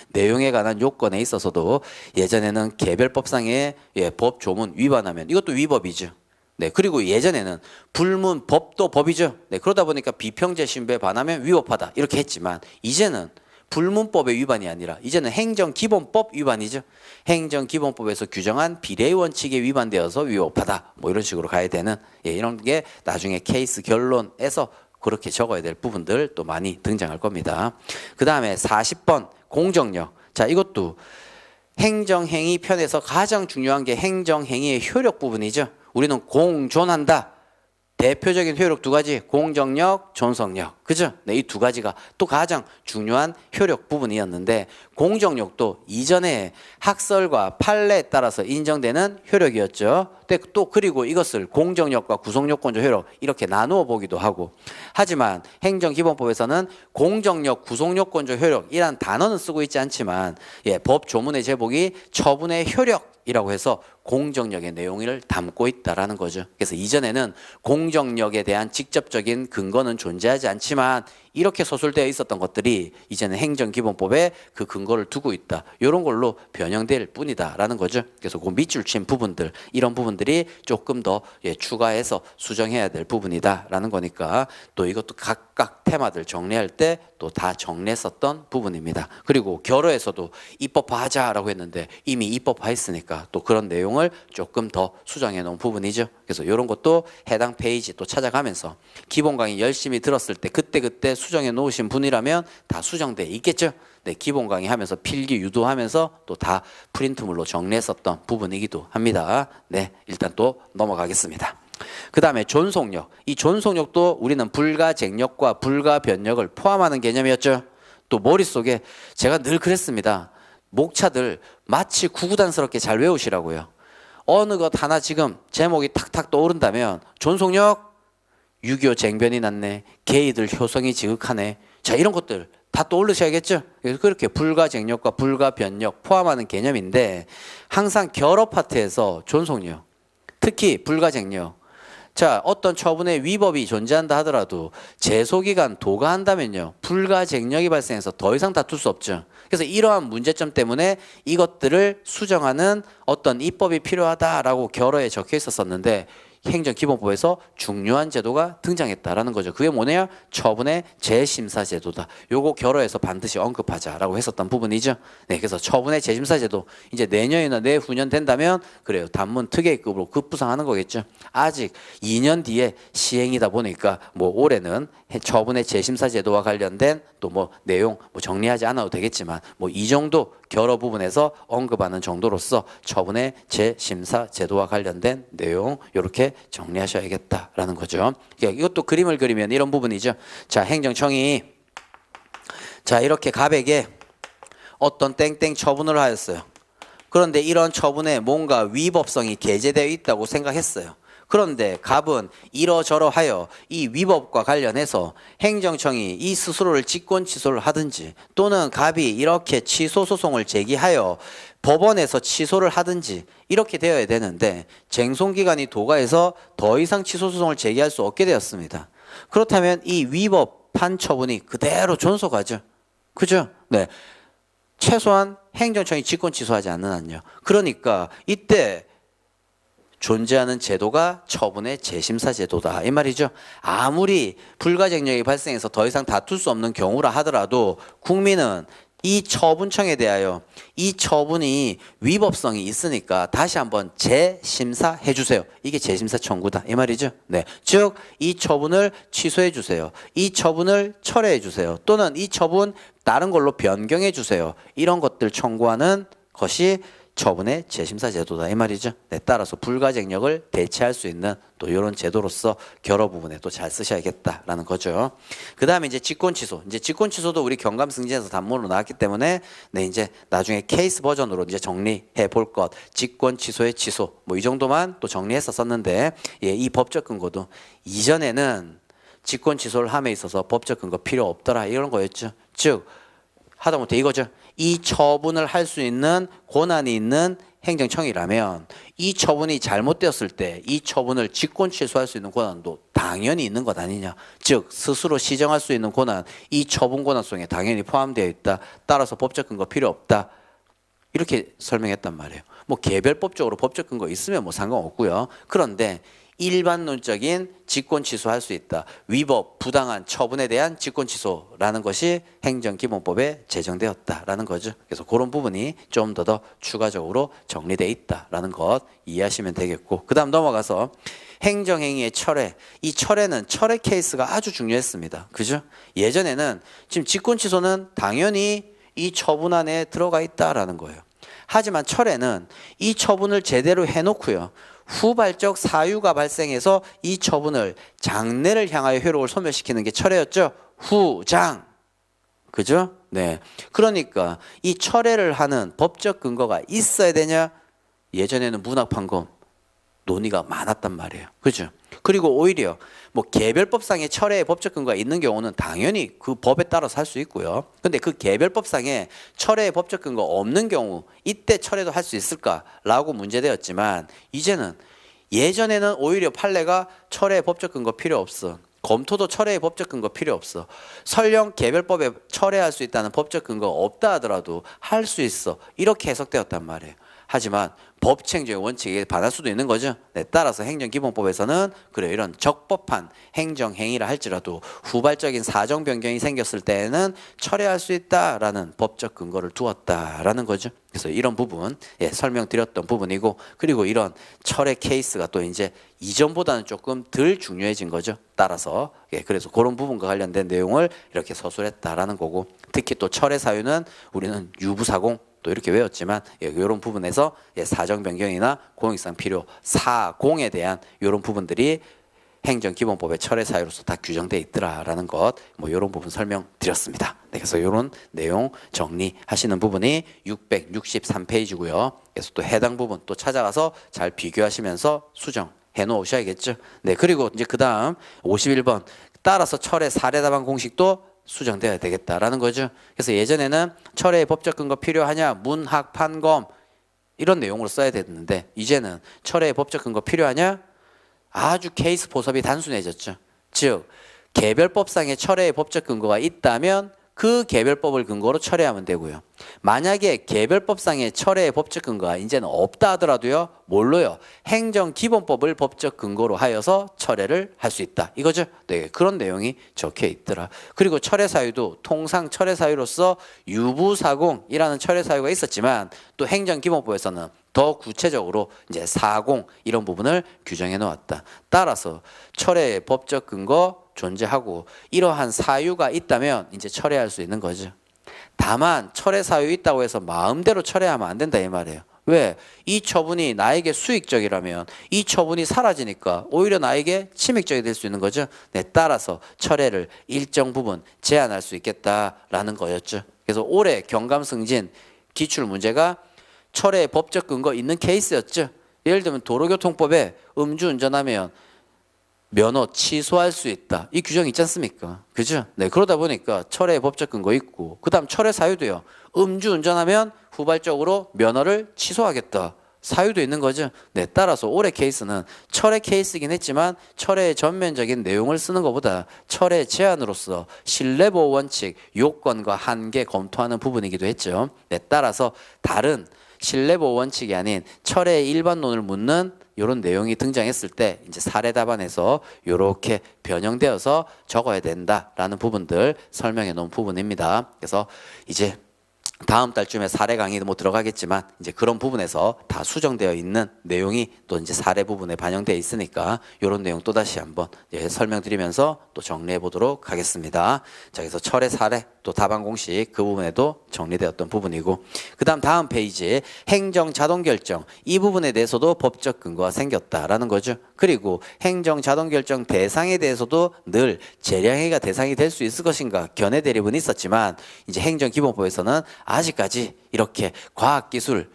내용에 관한 요건에 있어서도 예전에는 개별법상의 법 조문 위반하면 이것도 위법이죠. 네, 그리고 예전에는 불문법도 법이죠. 네, 그러다 보니까 비평제 신부에 반하면 위법하다 이렇게 했지만 이제는 불문법의 위반이 아니라 이제는 행정기본법 위반이죠. 행정기본법에서 규정한 비례의 원칙에 위반되어서 위법하다. 뭐 이런 식으로 가야 되는 이런 게 나중에 케이스 결론에서 그렇게 적어야 될 부분들 또 많이 등장할 겁니다. 그 다음에 40번 공정력. 자, 이것도 행정행위 편에서 가장 중요한 게 행정행위의 효력 부분이죠. 우리는 공존한다. 대표적인 효력 두 가지, 공정력, 존속력. 그죠? 네, 이 두 가지가 또 가장 중요한 효력 부분이었는데 공정력도 이전에 학설과 판례에 따라서 인정되는 효력이었죠. 또 그리고 이것을 공정력과 구속요건적 효력 이렇게 나누어 보기도 하고 하지만 행정기본법에서는 공정력, 구속요건적 효력이란 단어는 쓰고 있지 않지만 법 조문의 제목이 처분의 효력 이라고 해서 공정력의 내용을 담고 있다라는 거죠. 그래서 이전에는 공정력에 대한 직접적인 근거는 존재하지 않지만 이렇게 서술되어 있었던 것들이 이제는 행정기본법에 그 근거를 두고 있다. 이런 걸로 변형될 뿐이다라는 거죠. 그래서 그 밑줄 친 부분들 이런 부분들이 조금 더 추가해서 수정해야 될 부분이다라는 거니까 또 이것도 각각 테마들 정리할 때 또 다 정리했었던 부분입니다. 그리고 결어에서도 입법화하자라고 했는데 이미 입법화했으니까 또 그런 내용을 조금 더 수정해 놓은 부분이죠. 그래서 이런 것도 해당 페이지 또 찾아가면서 기본 강의 열심히 들었을 때 그때 수정해 놓으신 분이라면 다 수정돼 있겠죠. 네, 기본 강의 하면서 필기 유도하면서 또 다 프린트물로 정리했었던 부분이기도 합니다. 네, 일단 또 넘어가겠습니다. 그 다음에 존속력. 이 존속력도 우리는 불가쟁력과 불가변력을 포함하는 개념이었죠. 또 머릿속에 제가 늘 그랬습니다. 목차들 마치 구구단스럽게 잘 외우시라고요. 어느 것 하나 지금 제목이 탁탁 떠오른다면 존속력, 6.25 쟁변이 났네, 게이들 효성이 지극하네. 자, 이런 것들 다 떠올리셔야겠죠. 그래서 그렇게 불가쟁력과 불가변력 포함하는 개념인데 항상 결어 파트에서 존속력, 특히 불가쟁력. 자, 어떤 처분의 위법이 존재한다 하더라도 제소기간 도가한다면요 불가쟁력이 발생해서 더 이상 다툴 수 없죠. 그래서 이러한 문제점 때문에 이것들을 수정하는 어떤 입법이 필요하다라고 결어에 적혀 있었었는데 행정기본법에서 중요한 제도가 등장했다라는 거죠. 그게 뭐냐? 처분의 재심사 제도다. 요거 결어에서 반드시 언급하자라고 했었던 부분이죠. 네, 그래서 처분의 재심사 제도 이제 내년이나 내후년 된다면 그래요. 단문 특례급으로 급부상하는 거겠죠. 아직 2년 뒤에 시행이다 보니까 뭐 올해는 처분의 재심사 제도와 관련된 또 뭐 내용 뭐 정리하지 않아도 되겠지만 뭐 이 정도 결어 부분에서 언급하는 정도로서 처분의 재심사 제도와 관련된 내용 이렇게 정리하셔야겠다라는 거죠. 이것도 그림을 그리면 이런 부분이죠. 자, 행정청이 자 이렇게 갑에게 어떤 땡땡 처분을 하였어요. 그런데 이런 처분에 뭔가 위법성이 게재되어 있다고 생각했어요. 그런데 갑은 이러저러하여 이 위법과 관련해서 행정청이 이 스스로를 직권 취소를 하든지 또는 갑이 이렇게 취소 소송을 제기하여 법원에서 취소를 하든지 이렇게 되어야 되는데 쟁송기관이 도가에서 더 이상 취소 소송을 제기할 수 없게 되었습니다. 그렇다면 이 위법한 처분이 그대로 존속하죠. 그죠? 네. 최소한 행정청이 직권 취소하지 않는 한요. 그러니까 이때 존재하는 제도가 처분의 재심사 제도다 이 말이죠. 아무리 불가쟁력이 발생해서 더 이상 다툴 수 없는 경우라 하더라도 국민은 이 처분청에 대하여 이 처분이 위법성이 있으니까 다시 한번 재심사해 주세요. 이게 재심사 청구다 이 말이죠. 네, 즉 이 처분을 취소해 주세요. 이 처분을 철회해 주세요. 또는 이 처분 다른 걸로 변경해 주세요. 이런 것들 청구하는 것이 처분의 재심사 제도다 이 말이죠. 네, 따라서 불가쟁력을 대체할 수 있는 또 이런 제도로서 결어 부분에 또 잘 쓰셔야겠다라는 거죠. 그 다음에 이제 직권 취소. 이제 직권 취소도 우리 경감승진에서 단문으로 나왔기 때문에 네, 이제 나중에 케이스 버전으로 이제 정리해 볼 것. 직권 취소의 취소. 뭐 이 정도만 또 정리해서 썼는데 예, 이 법적 근거도 이전에는 직권 취소를 함에 있어서 법적 근거 필요 없더라 이런 거였죠. 즉 하다못해 이거죠. 이 처분을 할 수 있는 권한이 있는 행정청이라면 이 처분이 잘못되었을 때 이 처분을 직권 취소할 수 있는 권한도 당연히 있는 것 아니냐. 즉 스스로 시정할 수 있는 권한, 이 처분 권한 속에 당연히 포함되어 있다. 따라서 법적 근거 필요 없다. 이렇게 설명했단 말이에요. 뭐 개별법적으로 법적 근거 있으면 뭐 상관없고요. 그런데 일반론적인 직권 취소할 수 있다. 위법, 부당한 처분에 대한 직권 취소라는 것이 행정기본법에 제정되었다라는 거죠. 그래서 그런 부분이 좀 더 추가적으로 정리되어 있다라는 것 이해하시면 되겠고, 그 다음 넘어가서 행정행위의 철회. 이 철회는 철회 케이스가 아주 중요했습니다. 그죠? 예전에는 지금 직권 취소는 당연히 이 처분 안에 들어가 있다라는 거예요. 하지만 철회는 이 처분을 제대로 해놓고요. 후발적 사유가 발생해서 이 처분을 장래를 향하여 효력을 소멸시키는 게 철회였죠. 후장. 그죠? 네. 그러니까 이 철회를 하는 법적 근거가 있어야 되냐? 예전에는 문학판검 논의가 많았단 말이에요. 그죠? 그리고 오히려 뭐 개별법상의 철회의 법적 근거가 있는 경우는 당연히 그 법에 따라서 할 수 있고요. 근데 그 개별법상에 철회의 법적 근거 없는 경우 이때 철회도 할 수 있을까라고 문제되었지만, 이제는 예전에는 오히려 판례가 철회의 법적 근거 필요 없어. 검토도 철회의 법적 근거 필요 없어. 설령 개별법에 철회할 수 있다는 법적 근거가 없다 하더라도 할 수 있어. 이렇게 해석되었단 말이에요. 하지만 법체행정의 원칙에 반할 수도 있는 거죠. 네, 따라서 행정기본법에서는 그래 이런 적법한 행정행위라 할지라도 후발적인 사정 변경이 생겼을 때에는 철회할 수 있다라는 법적 근거를 두었다라는 거죠. 그래서 이런 부분 예, 설명드렸던 부분이고, 그리고 이런 철회 케이스가 또 이제 이전보다는 조금 덜 중요해진 거죠. 따라서 예, 그래서 그런 부분과 관련된 내용을 이렇게 서술했다라는 거고, 특히 또 철회 사유는 우리는 유부사공 또 이렇게 외웠지만 예, 이런 부분에서 예, 사정 변경이나 공익상 필요 사공에 대한 이런 부분들이 행정기본법의 철회 사유로서 다 규정되어 있더라라는 것, 뭐 이런 부분 설명드렸습니다. 네, 그래서 이런 내용 정리하시는 부분이 663페이지고요. 그래서 또 해당 부분 또 찾아가서 잘 비교하시면서 수정해 놓으셔야겠죠. 네, 그리고 이제 그 다음 51번 따라서 철회 사례 답안 공식도 수정되어야 되겠다라는 거죠. 그래서 예전에는 철회의 법적 근거 필요하냐, 문학 판검 이런 내용으로 써야 됐는데, 이제는 철회의 법적 근거 필요하냐, 아주 케이스 포섭이 단순해졌죠. 즉 개별법상의 철회의 법적 근거가 있다면 그 개별법을 근거로 철회하면 되고요. 만약에 개별법상의 철회의 법적 근거가 이제는 없다 하더라도요, 뭘로요? 행정기본법을 법적 근거로 하여서 철회를 할 수 있다. 이거죠? 네, 그런 내용이 적혀 있더라. 그리고 철회 사유도 통상 철회 사유로서 유부사공이라는 철회 사유가 있었지만, 또 행정기본법에서는 더 구체적으로 이제 사공 이런 부분을 규정해 놓았다. 따라서 철회의 법적 근거 존재하고 이러한 사유가 있다면 이제 철회할 수 있는 거죠. 다만 철회 사유 있다고 해서 마음대로 철회하면 안 된다 이 말이에요. 왜? 이 처분이 나에게 수익적이라면 이 처분이 사라지니까 오히려 나에게 침익적이 될 수 있는 거죠. 네, 따라서 철회를 일정 부분 제한할 수 있겠다라는 거였죠. 그래서 올해 경감승진 기출 문제가 철회의 법적 근거 있는 케이스였죠. 예를 들면 도로교통법에 음주운전하면 면허 취소할 수 있다. 이 규정이 있지 않습니까? 그죠? 네, 그러다 보니까 철회의 법적 근거 있고, 그 다음 철회 사유도요. 음주운전하면 후발적으로 면허를 취소하겠다. 사유도 있는 거죠. 네, 따라서 올해 케이스는 철회 케이스이긴 했지만 철회의 전면적인 내용을 쓰는 것보다 철회 제한으로서 신뢰보호 원칙, 요건과 한계 검토하는 부분이기도 했죠. 네, 따라서 다른 신뢰보호 원칙이 아닌 철회의 일반론을 묻는 이런 내용이 등장했을 때 이제 사례 답안에서 이렇게 변형되어서 적어야 된다라는 부분들 설명해 놓은 부분입니다. 그래서 이제 다음 달쯤에 사례 강의도 뭐 들어가겠지만 이제 그런 부분에서 다 수정되어 있는 내용이 또 이제 사례 부분에 반영되어 있으니까 이런 내용 또 다시 한번 설명드리면서 또 정리해 보도록 하겠습니다. 자, 그래서 철의 사례 또 답안 공식 그 부분에도 정리되었던 부분이고, 다음 페이지 행정 자동 결정 이 부분에 대해서도 법적 근거가 생겼다라는 거죠. 그리고 행정 자동 결정 대상에 대해서도 늘 재량회의가 대상이 될 수 있을 것인가 견해 대립은 있었지만 이제 행정기본법에서는 아직까지 이렇게 과학기술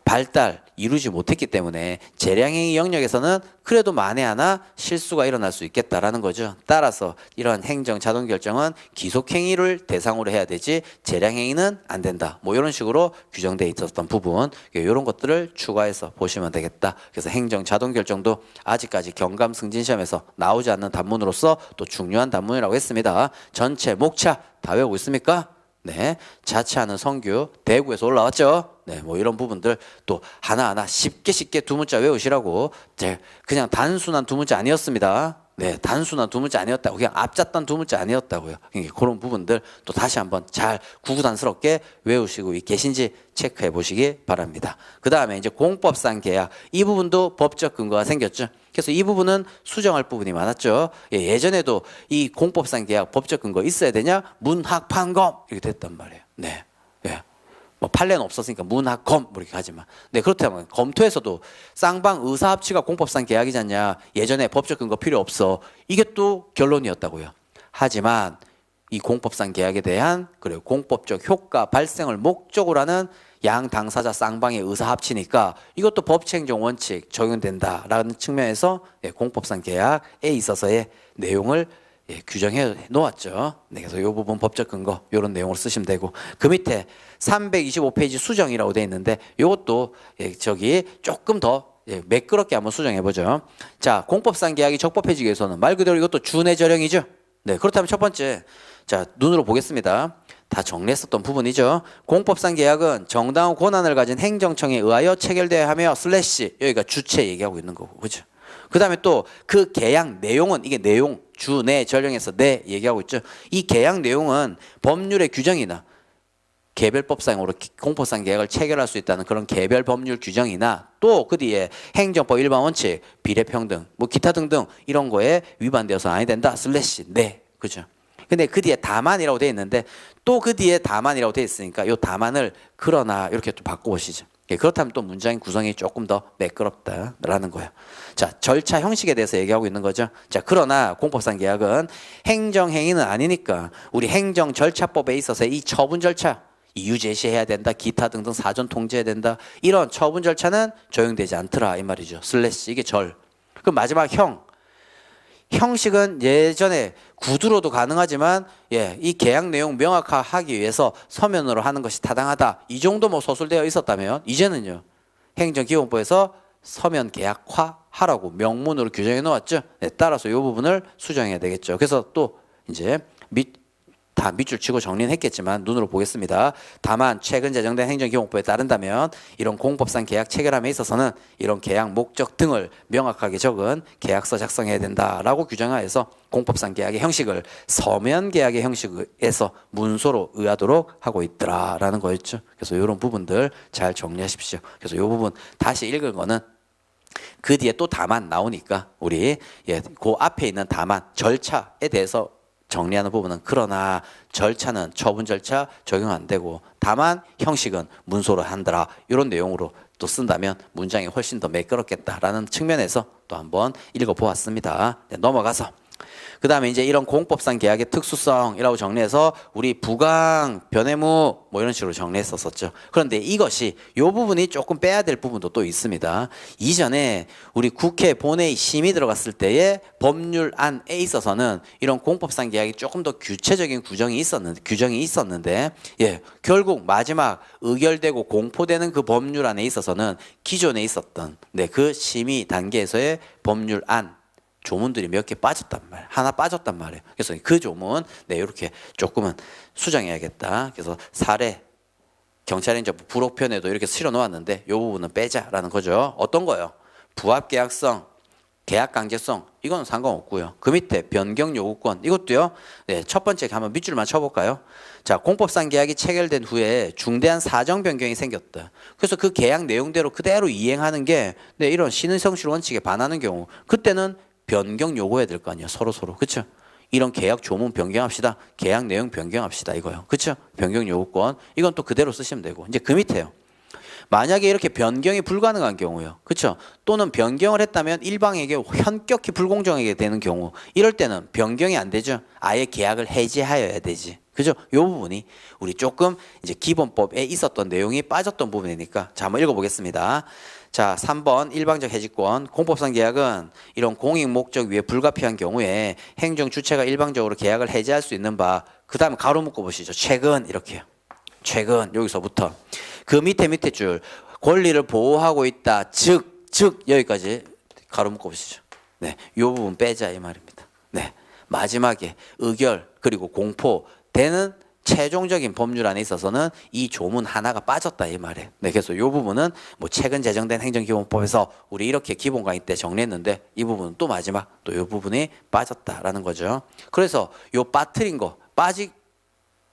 발달 이루지 못했기 때문에 재량행위 영역에서는 그래도 만에 하나 실수가 일어날 수 있겠다라는 거죠. 따라서 이러한 행정 자동 결정은 기속행위를 대상으로 해야 되지 재량행위는 안 된다. 뭐 이런 식으로 규정되어 있었던 부분, 이런 것들을 추가해서 보시면 되겠다. 그래서 행정 자동 결정도 아직까지 경감 승진 시험에서 나오지 않는 단문으로서 또 중요한 단문이라고 했습니다. 전체 목차 다 외우고 있습니까? 네, 자치하는 성규 대구에서 올라왔죠. 네, 뭐 이런 부분들 또 하나하나 쉽게 두 문자 외우시라고. 그냥 단순한 두 문자 아니었습니다. 네, 단순한 두 문자 아니었다고, 그냥 앞잡단 두 문자 아니었다고요. 그런 부분들 또 다시 한번 잘 구구단스럽게 외우시고 계신지 체크해 보시기 바랍니다. 그 다음에 이제 공법상 계약 이 부분도 법적 근거가 생겼죠. 그래서 이 부분은 수정할 부분이 많았죠. 예전에도 이 공법상 계약 법적 근거 있어야 되냐? 문학판검 이렇게 됐단 말이에요. 네, 예. 뭐 판례는 없었으니까 문학검 뭐 이렇게 하지만, 네, 그렇다면 검토에서도 쌍방 의사합치가 공법상 계약이지 않냐, 예전에 법적 근거 필요 없어, 이게 또 결론이었다고요. 하지만 이 공법상 계약에 대한 그리고 공법적 효과 발생을 목적으로 하는 양 당사자 쌍방의 의사합치니까 이것도 법치행정 원칙 적용된다라는 측면에서 공법상 계약에 있어서의 내용을 규정해 놓았죠. 네, 그래서 이 부분 법적 근거 이런 내용을 쓰시면 되고, 그 밑에 325페이지 수정이라고 되어 있는데 이것도 저기 조금 더 매끄럽게 한번 수정해 보죠. 자, 공법상 계약이 적법해지기 위해서는 말 그대로 이것도 준해절형이죠. 네, 그렇다면 첫 번째, 자, 눈으로 보겠습니다. 다 정리했었던 부분이죠. 공법상 계약은 정당한 권한을 가진 행정청에 의하여 체결되어야 하며 슬래시 여기가 주체 얘기하고 있는 거고, 그죠? 그 다음에 또 그 계약 내용은, 이게 내용 주, 내, 전령에서 내 얘기하고 있죠. 이 계약 내용은 법률의 규정이나 개별법상으로 공법상 계약을 체결할 수 있다는 그런 개별 법률 규정이나 또 그 뒤에 행정법 일반 원칙, 비례평등, 뭐 기타 등등 이런 거에 위반되어서 아니 된다. 슬래시 네, 그죠? 근데 그 뒤에 다만이라고 되어 있는데 또 그 뒤에 다만이라고 되어 있으니까 요 다만을 그러나 이렇게 또 바꿔보시죠. 그렇다면 또 문장의 구성이 조금 더 매끄럽다라는 거예요. 자, 절차 형식에 대해서 얘기하고 있는 거죠. 자, 그러나 공법상 계약은 행정행위는 아니니까 우리 행정절차법에 있어서 이 처분 절차, 이유 제시해야 된다, 기타 등등 사전 통지해야 된다, 이런 처분 절차는 적용되지 않더라 이 말이죠. 슬래시 이게 절. 그럼 마지막 형식은 예전에 구두로도 가능하지만 이 계약 내용 명확하기 위해서 서면으로 하는 것이 타당하다. 이 정도 뭐 서술되어 있었다면 이제는요, 행정기본법에서 서면 계약화하라고 명문으로 규정해 놓았죠. 네, 따라서 이 부분을 수정해야 되겠죠. 그래서 또 이제 다 밑줄 치고 정리는 했겠지만 눈으로 보겠습니다. 다만 최근 제정된 행정기본법에 따른다면 이런 공법상 계약 체결함에 있어서는 이런 계약 목적 등을 명확하게 적은 계약서 작성해야 된다라고 규정하여서 공법상 계약의 형식을 서면 계약의 형식에서 문서로 의하도록 하고 있더라라는 거였죠. 그래서 이런 부분들 잘 정리하십시오. 그래서 이 부분 다시 읽은 거는 그 뒤에 또 다만 나오니까 우리 그 앞에 있는 다만 절차에 대해서 정리하는 부분은 그러나 절차는 처분 절차 적용 안 되고 다만 형식은 문서로 한다라, 이런 내용으로 또 쓴다면 문장이 훨씬 더 매끄럽겠다라는 측면에서 또 한번 읽어보았습니다. 네, 넘어가서 그 다음에 이제 이런 공법상 계약의 특수성이라고 정리해서 우리 부강, 변해무 뭐 이런 식으로 정리했었죠. 그런데 이것이 이 부분이 조금 빼야 될 부분도 또 있습니다. 이전에 우리 국회 본회의 심의 들어갔을 때의 법률안에 있어서는 이런 공법상 계약이 조금 더 구체적인 규정이 있었는데 결국 마지막 의결되고 공포되는 그 법률안에 있어서는 기존에 있었던 그 심의 단계에서의 법률안 조문들이 몇 개 빠졌단 말이에요. 하나 빠졌단 말이에요. 그래서 그 조문 이렇게 조금은 수정해야겠다. 그래서 사례 경찰행정부 부록편에도 이렇게 실어 놓았는데 이 부분은 빼자라는 거죠. 어떤 거요? 부합계약성, 계약 강제성 이건 상관없고요. 그 밑에 변경 요구권 이것도요. 네, 첫 번째 한번 밑줄만 쳐볼까요? 자, 공법상 계약이 체결된 후에 중대한 사정 변경이 생겼다. 그래서 그 계약 내용대로 그대로 이행하는 게 네, 이런 신의성실 원칙에 반하는 경우 그때는 변경 요구해야 될 거 아니에요. 서로 그렇죠? 이런 계약 조문 변경합시다. 계약 내용 변경합시다 이거요. 그렇죠? 변경 요구권 이건 또 그대로 쓰시면 되고 이제 그 밑에요. 만약에 이렇게 변경이 불가능한 경우요. 그렇죠? 또는 변경을 했다면 일방에게 현격히 불공정하게 되는 경우 이럴 때는 변경이 안 되죠. 아예 계약을 해지하여야 되지. 그죠? 요 부분이 우리 조금 이제 기본법에 있었던 내용이 빠졌던 부분이니까 자, 한번 읽어보겠습니다. 자, 3번 일방적 해지권. 공법상 계약은 이런 공익 목적 위에 불가피한 경우에 행정 주체가 일방적으로 계약을 해지할 수 있는 바. 그 다음에 가로 묶어 보시죠. 최근 이렇게요. 최근 여기서부터 그 밑에 줄 권리를 보호하고 있다. 즉 여기까지 가로 묶어 보시죠. 네, 요 부분 빼자 이 말입니다. 네, 마지막에 의결 그리고 공포되는 최종적인 법률안에 있어서는 이 조문 하나가 빠졌다 이 말이에요. 네, 그래서 이 부분은 뭐 최근 제정된 행정기본법에서 우리 이렇게 기본 강의 때 정리했는데 이 부분은 또 마지막 또 이 부분이 빠졌다라는 거죠. 그래서 요 빠뜨린 거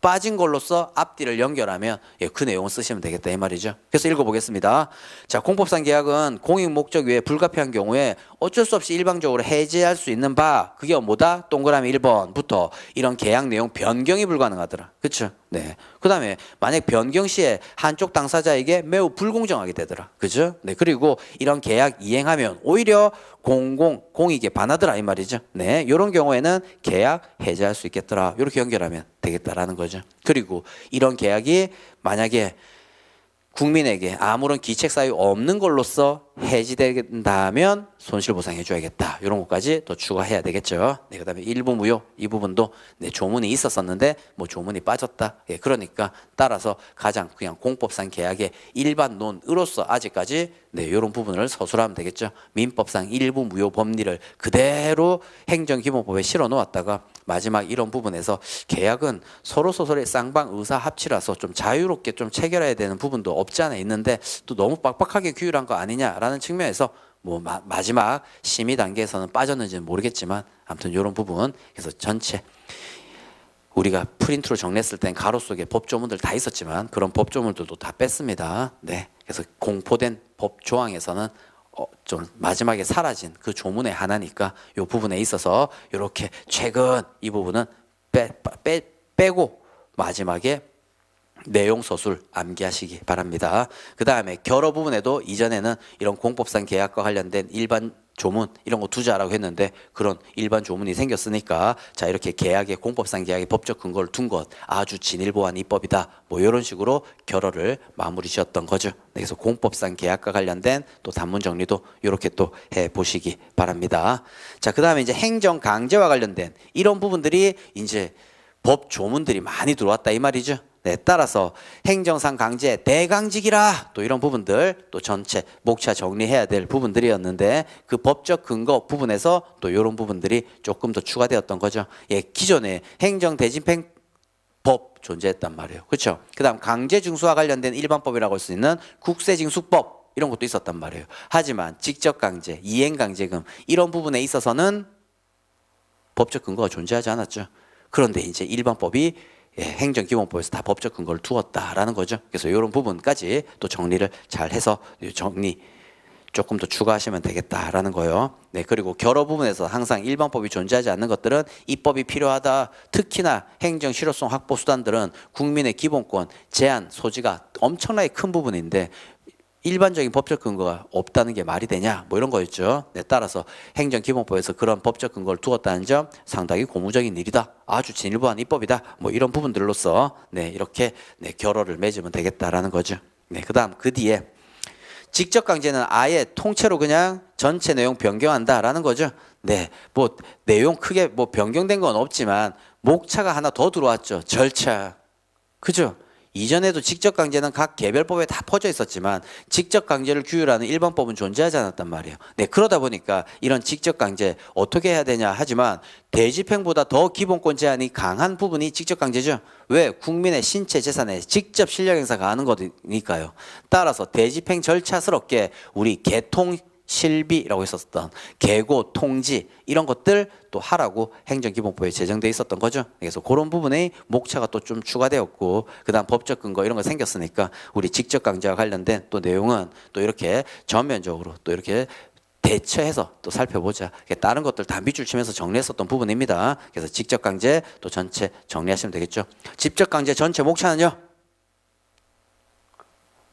빠진 걸로써 앞뒤를 연결하면 예, 그 내용을 쓰시면 되겠다 이 말이죠. 그래서 읽어보겠습니다. 자, 공법상 계약은 공익 목적 외에 불가피한 경우에 어쩔 수 없이 일방적으로 해지할 수 있는 바 그게 뭐다? 동그라미 1번부터 이런 계약 내용 변경이 불가능하더라. 그렇죠? 네. 그 다음에 만약 변경 시에 한쪽 당사자에게 매우 불공정하게 되더라. 그죠? 네. 그리고 이런 계약 이행하면 오히려 공익에 반하더라 이 말이죠. 네. 이런 경우에는 계약 해지할 수 있겠더라. 이렇게 연결하면 되겠다라는 거죠. 그리고 이런 계약이 만약에 국민에게 아무런 기책 사유 없는 걸로써 해지된다면 손실보상해 줘야겠다. 이런 것까지 또 추가해야 되겠죠. 네, 그다음에 일부 무효 이 부분도 네, 조문이 있었었는데 뭐 조문이 빠졌다. 예, 그러니까 따라서 가장 그냥 공법상 계약의 일반론으로서 아직까지 네, 이런 부분을 서술하면 되겠죠. 민법상 일부 무효 법리를 그대로 행정기본법에 실어 놓았다가 마지막 이런 부분에서 계약은 서로서로의 쌍방 의사 합치라서 좀 자유롭게 좀 체결해야 되는 부분도 없지 않아 있는데 또 너무 빡빡하게 규율한 거 아니냐라는 측면에서 뭐 마지막 심의 단계에서는 빠졌는지는 모르겠지만 아무튼 이런 부분 그래서 전체 우리가 프린트로 정리했을 땐 가로 속에 법조문들 다 있었지만 그런 법조문들도 다 뺐습니다. 네, 그래서 공포된 법 조항에서는 좀 마지막에 사라진 그 조문의 하나니까 이 부분에 있어서 이렇게 최근 이 부분은 빼고 마지막에 내용 서술 암기하시기 바랍니다. 그 다음에 결어 부분에도 이전에는 이런 공법상 계약과 관련된 일반 조문 이런 거 두자라고 했는데 그런 일반 조문이 생겼으니까 자 이렇게 계약의 공법상 계약의 법적 근거를 둔 것 아주 진일보한 입법이다 뭐 이런 식으로 결어를 마무리 지었던 거죠. 그래서 공법상 계약과 관련된 또 단문 정리도 이렇게 또 해보시기 바랍니다. 자 그 다음에 이제 행정 강제와 관련된 이런 부분들이 이제 법 조문들이 많이 들어왔다 이 말이죠. 네, 따라서 행정상 강제 대강직이라 또 이런 부분들 또 전체 목차 정리해야 될 부분들이었는데 그 법적 근거 부분에서 또 이런 부분들이 조금 더 추가되었던 거죠. 예, 기존에 행정대집행법 존재했단 말이에요. 그렇죠? 그다음 강제징수와 관련된 일반법이라고 할 수 있는 국세징수법 이런 것도 있었단 말이에요. 하지만 직접강제, 이행강제금 이런 부분에 있어서는 법적 근거가 존재하지 않았죠. 그런데 이제 일반법이 예, 행정기본법에서 다 법적 근거를 두었다라는 거죠. 그래서 이런 부분까지 또 정리를 잘 해서 정리 조금 더 추가하시면 되겠다라는 거예요. 네, 그리고 결어 부분에서 항상 일반법이 존재하지 않는 것들은 입법이 필요하다. 특히나 행정 실효성 확보 수단들은 국민의 기본권 제한 소지가 엄청나게 큰 부분인데 일반적인 법적 근거가 없다는 게 말이 되냐 뭐 이런 거였죠. 네, 따라서 행정기본법에서 그런 법적 근거를 두었다는 점 상당히 고무적인 일이다. 아주 진일보한 입법이다. 뭐 이런 부분들로서 네, 이렇게 네, 결어를 맺으면 되겠다라는 거죠. 네, 그다음 그 뒤에 직접 강제는 아예 통째로 그냥 전체 내용 변경한다라는 거죠. 네, 뭐 내용 크게 뭐 변경된 건 없지만 목차가 하나 더 들어왔죠. 절차. 그죠? 이전에도 직접 강제는 각 개별법에 다 퍼져 있었지만 직접 강제를 규율하는 일반법은 존재하지 않았단 말이에요. 네, 그러다 보니까 이런 직접 강제 어떻게 해야 되냐 하지만 대집행보다 더 기본권 제한이 강한 부분이 직접 강제죠. 왜? 국민의 신체 재산에 직접 실력 행사가 하는 거니까요. 따라서 대집행 절차스럽게 우리 개통 실비라고 했었던 계고, 통지 이런 것들 또 하라고 행정기본법에 제정돼 있었던 거죠. 그래서 그런 부분에 목차가 또 좀 추가되었고 그다음 법적 근거 이런 거 생겼으니까 우리 직접 강제와 관련된 또 내용은 또 이렇게 전면적으로 또 이렇게 대처해서 또 살펴보자. 다른 것들 다 밑줄 치면서 정리했었던 부분입니다. 그래서 직접 강제 또 전체 정리하시면 되겠죠. 직접 강제 전체 목차는요.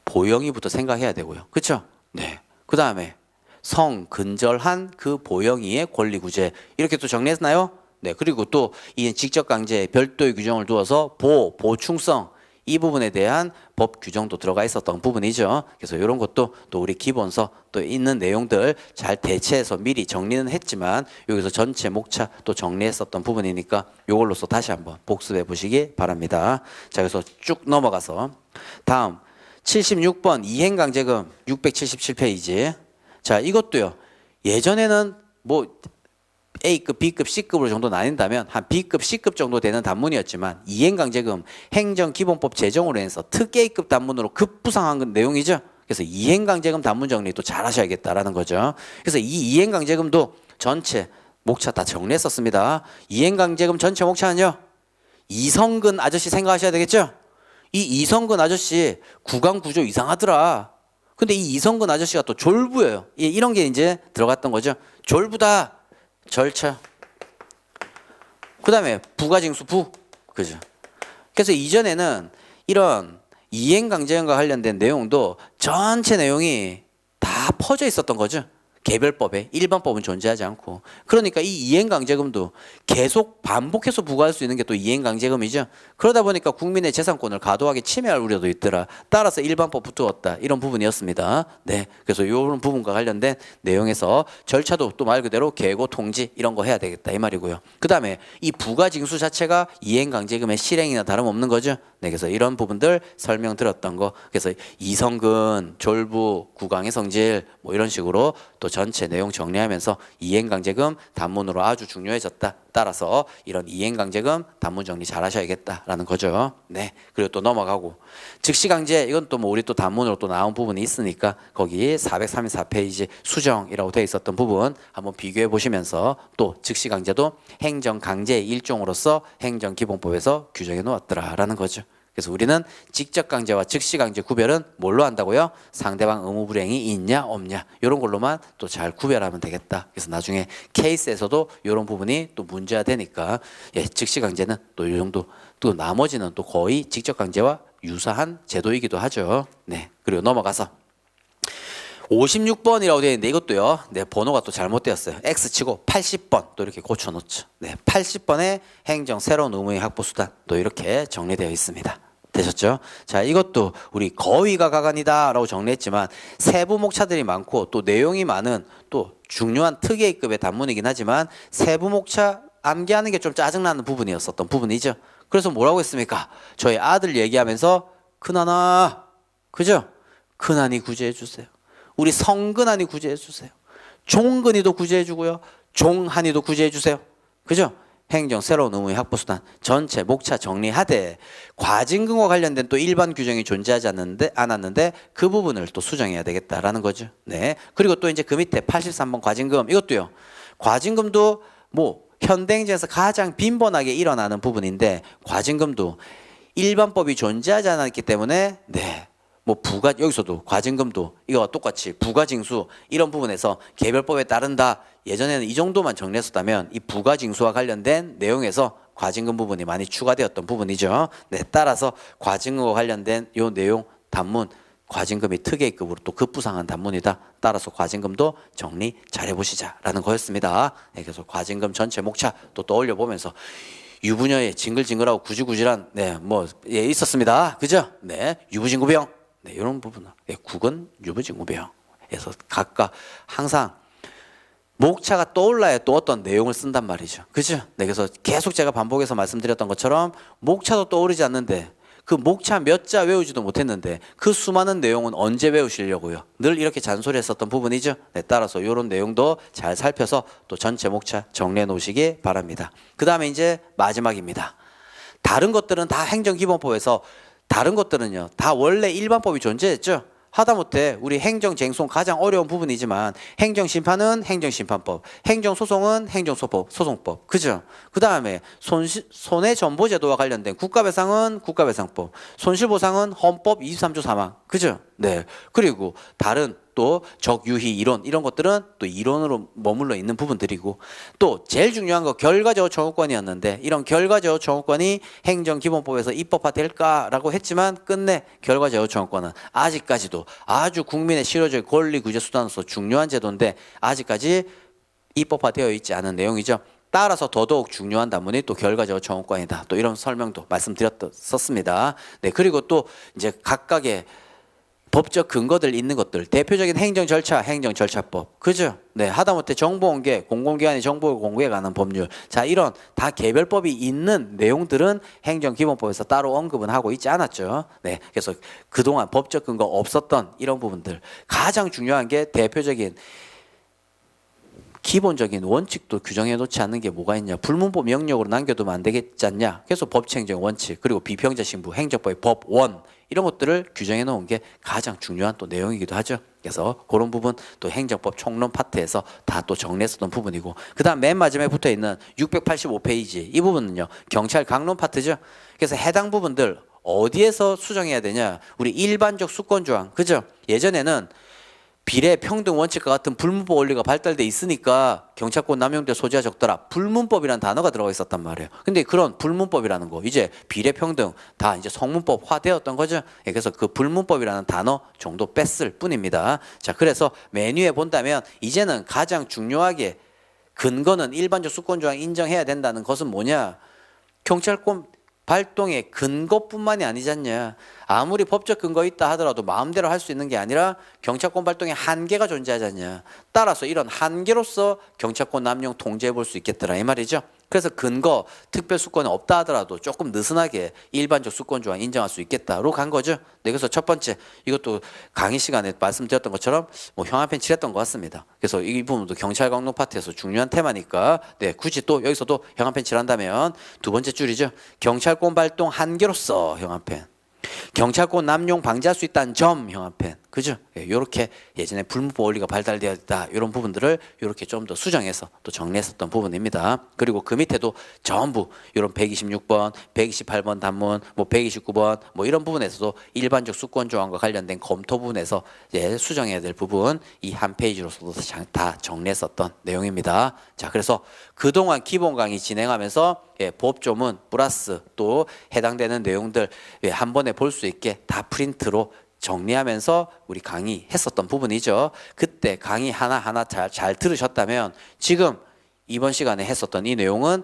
보영이부터 생각해야 되고요. 그렇죠? 네. 그 다음에 성근절한 그 보영이의 권리구제 이렇게 또 정리했나요? 네. 그리고 또 이 직접 강제에 별도의 규정을 두어서 보충성 이 부분에 대한 법 규정도 들어가 있었던 부분이죠. 그래서 이런 것도 또 우리 기본서 또 있는 내용들 잘 대체해서 미리 정리는 했지만 여기서 전체 목차 또 정리했었던 부분이니까 이걸로서 다시 한번 복습해 보시기 바랍니다. 자, 그래서 쭉 넘어가서 다음 76번 이행강제금 677페이지. 자, 이것도요. 예전에는 뭐 A급, B급, C급으로 정도 나뉜다면 한 B급, C급 정도 되는 단문이었지만 이행강제금 행정기본법 제정으로 해서 특 A급 단문으로 급부상한 내용이죠. 그래서 이행강제금 단문 정리 또 잘 하셔야겠다라는 거죠. 그래서 이 이행강제금도 전체 목차 다 정리했었습니다. 이행강제금 전체 목차는요. 이성근 아저씨 생각하셔야 되겠죠. 이 이성근 아저씨 구강 구조 이상하더라. 근데 이 이성근 아저씨가 또 졸부예요. 이런 게 이제 들어갔던 거죠. 졸부다. 절차. 그 다음에 부가징수 부. 그죠. 그래서 이전에는 이런 이행강제금과 관련된 내용도 전체 내용이 다 퍼져 있었던 거죠. 개별법에 일반법은 존재하지 않고. 그러니까 이 이행강제금도 계속 반복해서 부과할 수 있는 게 또 이행강제금이죠. 그러다 보니까 국민의 재산권을 과도하게 침해할 우려도 있더라. 따라서 일반법 붙었다. 이런 부분이었습니다. 네, 그래서 이런 부분과 관련된 내용에서 절차도 또 말 그대로 계고 통지 이런 거 해야 되겠다 이 말이고요. 그 다음에 이 부가징수 자체가 이행강제금의 실행이나 다름없는 거죠. 네, 그래서 이런 부분들 설명드렸던 거. 그래서 이성근, 졸부, 구강의 성질 뭐 이런 식으로 또 전체 내용 정리하면서 이행강제금 단문으로 아주 중요해졌다. 따라서 이런 이행강제금 단문 정리 잘 하셔야겠다라는 거죠. 네. 그리고 또 넘어가고 즉시강제 이건 또 뭐 우리 또 단문으로 또 나온 부분이 있으니까 거기 434페이지 수정이라고 되어 있었던 부분 한번 비교해 보시면서 또 즉시강제도 행정강제의 일종으로서 행정기본법에서 규정해 놓았더라라는 거죠. 그래서 우리는 직접 강제와 즉시 강제 구별은 뭘로 한다고요? 상대방 의무 불이행이 있냐 없냐 이런 걸로만 또 잘 구별하면 되겠다. 그래서 나중에 케이스에서도 이런 부분이 또 문제가 되니까 예, 즉시 강제는 또 이 정도 또 나머지는 또 거의 직접 강제와 유사한 제도이기도 하죠. 네. 그리고 넘어가서 56번이라고 되어 있는데 이것도요. 네, 번호가 또 잘못되었어요. X치고 80번 또 이렇게 고쳐놓죠. 네, 80번의 행정 새로운 의무의 확보수단 또 이렇게 정리되어 있습니다. 되셨죠? 자, 이것도 우리 거위가 가관이다라고 정리했지만 세부 목차들이 많고 또 내용이 많은 또 중요한 특이급의 단문이긴 하지만 세부 목차 암기하는 게 좀 짜증나는 부분이었었던 부분이죠. 그래서 뭐라고 했습니까? 저희 아들 얘기하면서 큰아나, 그죠? 큰아니 구제해 주세요. 우리 성근한이 구제해 주세요. 종근이도 구제해 주고요. 종한이도 구제해 주세요. 그죠? 행정 새로운 의무의 확보수단 전체 목차 정리하되 과징금과 관련된 또 일반 규정이 존재하지 않았는데 그 부분을 또 수정해야 되겠다라는 거죠. 네. 그리고 또 이제 그 밑에 83번 과징금 이것도요. 과징금도 뭐 현대행정에서 가장 빈번하게 일어나는 부분인데 과징금도 일반법이 존재하지 않았기 때문에 네. 뭐 여기서도 과징금도 이거와 똑같이 부가징수 이런 부분에서 개별법에 따른다. 예전에는 이 정도만 정리했었다면 이 부가징수와 관련된 내용에서 과징금 부분이 많이 추가되었던 부분이죠. 네, 따라서 과징금과 관련된 이 내용 단문 과징금이 특혜급으로 또 급부상한 단문이다. 따라서 과징금도 정리 잘 해보시자라는 거였습니다. 네, 그래서 과징금 전체 목차 또 떠올려 보면서 유부녀의 징글징글하고 구질구질한 예, 있었습니다. 그죠? 네, 유부징구병. 네, 이런 부분, 네, 국은 유부징후병에서 각각 항상 목차가 떠올라야 또 어떤 내용을 쓴단 말이죠. 그죠? 네, 그래서 계속 제가 반복해서 말씀드렸던 것처럼 목차도 떠오르지 않는데 그 목차 몇 자 외우지도 못했는데 그 수많은 내용은 언제 외우시려고요? 늘 이렇게 잔소리했었던 부분이죠. 네, 따라서 이런 내용도 잘 살펴서 또 전체 목차 정리해 놓으시기 바랍니다. 그 다음에 이제 마지막입니다. 다른 것들은 다 행정기본법에서 다른 것들은요 다 원래 일반법이 존재했죠. 하다못해 우리 행정쟁송 가장 어려운 부분이지만 행정심판은 행정심판법, 행정소송은 행정소송법, 그죠? 그 다음에 손해전보제도와 관련된 국가배상은 국가배상법, 손실보상은 헌법 23조 3항, 그죠? 네. 그리고 다른 또 적유희 이론 이런 것들은 또 이론으로 머물러 있는 부분들이고, 또 제일 중요한 거 결과제어 청구권이었는데, 이런 결과제어 청구권이 행정기본법에서 입법화 될까라고 했지만 끝내 결과제어 청구권은 아직까지도 아주 국민의 실효적 권리구제 수단으로서 중요한 제도인데 아직까지 입법화되어 있지 않은 내용이죠. 따라서 더더욱 중요한 단문이 또 결과제어 청구권이다. 또 이런 설명도 말씀드렸었습니다. 네, 그리고 또 이제 각각의 법적 근거들 있는 것들, 대표적인 행정절차, 행정절차법, 그죠? 네, 하다못해 정보공개, 공공기관의 정보 공개에 관한 법률, 자, 이런 다 개별법이 있는 내용들은 행정기본법에서 따로 언급은 하고 있지 않았죠. 네, 그래서 그동안 법적 근거 없었던 이런 부분들, 가장 중요한 게 대표적인 기본적인 원칙도 규정해 놓지 않는 게 뭐가 있냐. 불문법 명령으로 남겨두면 안 되겠지 않냐. 그래서 법치행정 원칙, 그리고 비평자 신부, 행정법의 법원, 이런 것들을 규정해 놓은 게 가장 중요한 또 내용이기도 하죠. 그래서 그런 부분 또 행정법 총론 파트에서 다 또 정리했었던 부분이고, 그 다음 맨 마지막에 붙어 있는 685페이지 이 부분은요, 경찰 강론 파트죠. 그래서 해당 부분들 어디에서 수정해야 되냐. 우리 일반적 수권 조항, 그죠? 예전에는 비례 평등 원칙과 같은 불문법 원리가 발달돼 있으니까 경찰권 남용될 소지가 적더라. 불문법이라는 단어가 들어가 있었단 말이에요. 근데 그런 불문법이라는 거 이제 비례 평등 다 이제 성문법화되었던 거죠. 예, 그래서 그 불문법이라는 단어 정도 뺐을 뿐입니다. 자, 그래서 메뉴에 본다면 이제는 가장 중요하게 근거는 일반적 수권 조항 인정해야 된다는 것은 뭐냐? 경찰권 발동의 근거뿐만이 아니잖냐. 아무리 법적 근거 있다 하더라도 마음대로 할 수 있는 게 아니라 경찰권 발동의 한계가 존재하잖냐. 따라서 이런 한계로서 경찰권 남용 통제해 볼 수 있겠더라 이 말이죠. 그래서 근거, 특별수권이 없다 하더라도 조금 느슨하게 일반적 수권 조항 인정할 수 있겠다로 간 거죠. 네, 그래서 첫 번째, 이것도 강의 시간에 말씀드렸던 것처럼 뭐 형한편 칠했던 것 같습니다. 그래서 이 부분도 경찰 강론 파트에서 중요한 테마니까, 네, 굳이 또 여기서도 형한편 칠한다면 두 번째 줄이죠. 경찰권 발동 한계로서 형한편. 경찰권 남용 방지할 수 있다는 점 형한편, 그죠? 이렇게 예전에 불문법 원리가 발달되어 있다 이런 부분들을 이렇게 좀 더 수정해서 또 정리했었던 부분입니다. 그리고 그 밑에도 전부 이런 126번, 128번 단문, 뭐 129번 뭐 이런 부분에서도 일반적 수권 조항과 관련된 검토 부분에서 이제 수정해야 될 부분 이 한 페이지로서도 다 정리했었던 내용입니다. 자, 그래서 그동안 기본 강의 진행하면서 법조문 플러스 또 해당되는 내용들 한 번에 볼 수 있게 다 프린트로 정리하면서 우리 강의했었던 부분이죠. 그때 강의 하나하나 잘 들으셨다면 지금 이번 시간에 했었던 이 내용은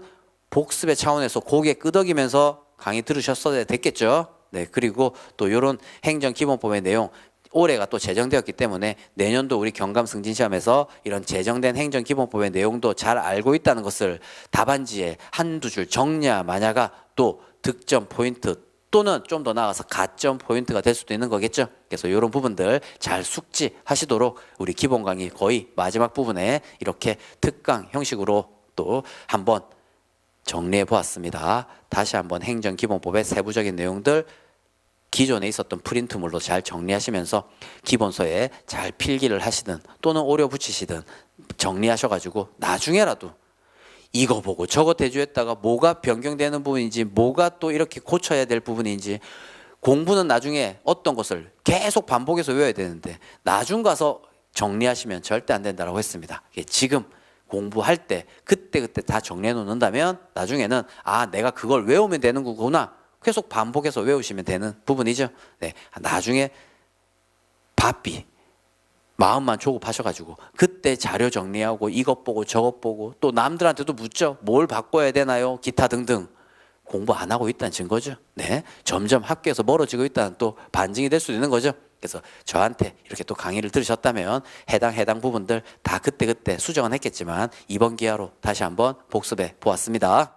복습의 차원에서 고개 끄덕이면서 강의 들으셨어야 됐겠죠. 네, 그리고 또 이런 행정기본법의 내용 올해가 또 제정되었기 때문에 내년도 우리 경감승진시험에서 이런 제정된 행정기본법의 내용도 잘 알고 있다는 것을 답안지에 한두 줄 정리야 마냐가 또 득점 포인트 또는 좀 더 나아가서 가점 포인트가 될 수도 있는 거겠죠. 그래서 이런 부분들 잘 숙지하시도록 우리 기본 강의 거의 마지막 부분에 이렇게 특강 형식으로 또 한번 정리해 보았습니다. 다시 한번 행정기본법의 세부적인 내용들 기존에 있었던 프린트물로 잘 정리하시면서 기본서에 잘 필기를 하시든 또는 오려 붙이시든 정리하셔가지고 나중에라도 이거 보고 저거 대조했다가 뭐가 변경되는 부분인지 뭐가 또 이렇게 고쳐야 될 부분인지 공부는 나중에 어떤 것을 계속 반복해서 외워야 되는데 나중 가서 정리하시면 절대 안 된다고 했습니다. 지금 공부할 때 그때 다 정리해 놓는다면 나중에는 아 내가 그걸 외우면 되는 거구나 계속 반복해서 외우시면 되는 부분이죠. 네, 나중에 바삐 마음만 조급하셔가지고 그때 자료 정리하고 이것 보고 저것 보고 또 남들한테도 묻죠. 뭘 바꿔야 되나요? 기타 등등 공부 안 하고 있다는 증거죠. 네, 점점 학교에서 멀어지고 있다는 또 반증이 될 수도 있는 거죠. 그래서 저한테 이렇게 또 강의를 들으셨다면 해당 부분들 다 그때 수정은 했겠지만 이번 기회로 다시 한번 복습해 보았습니다.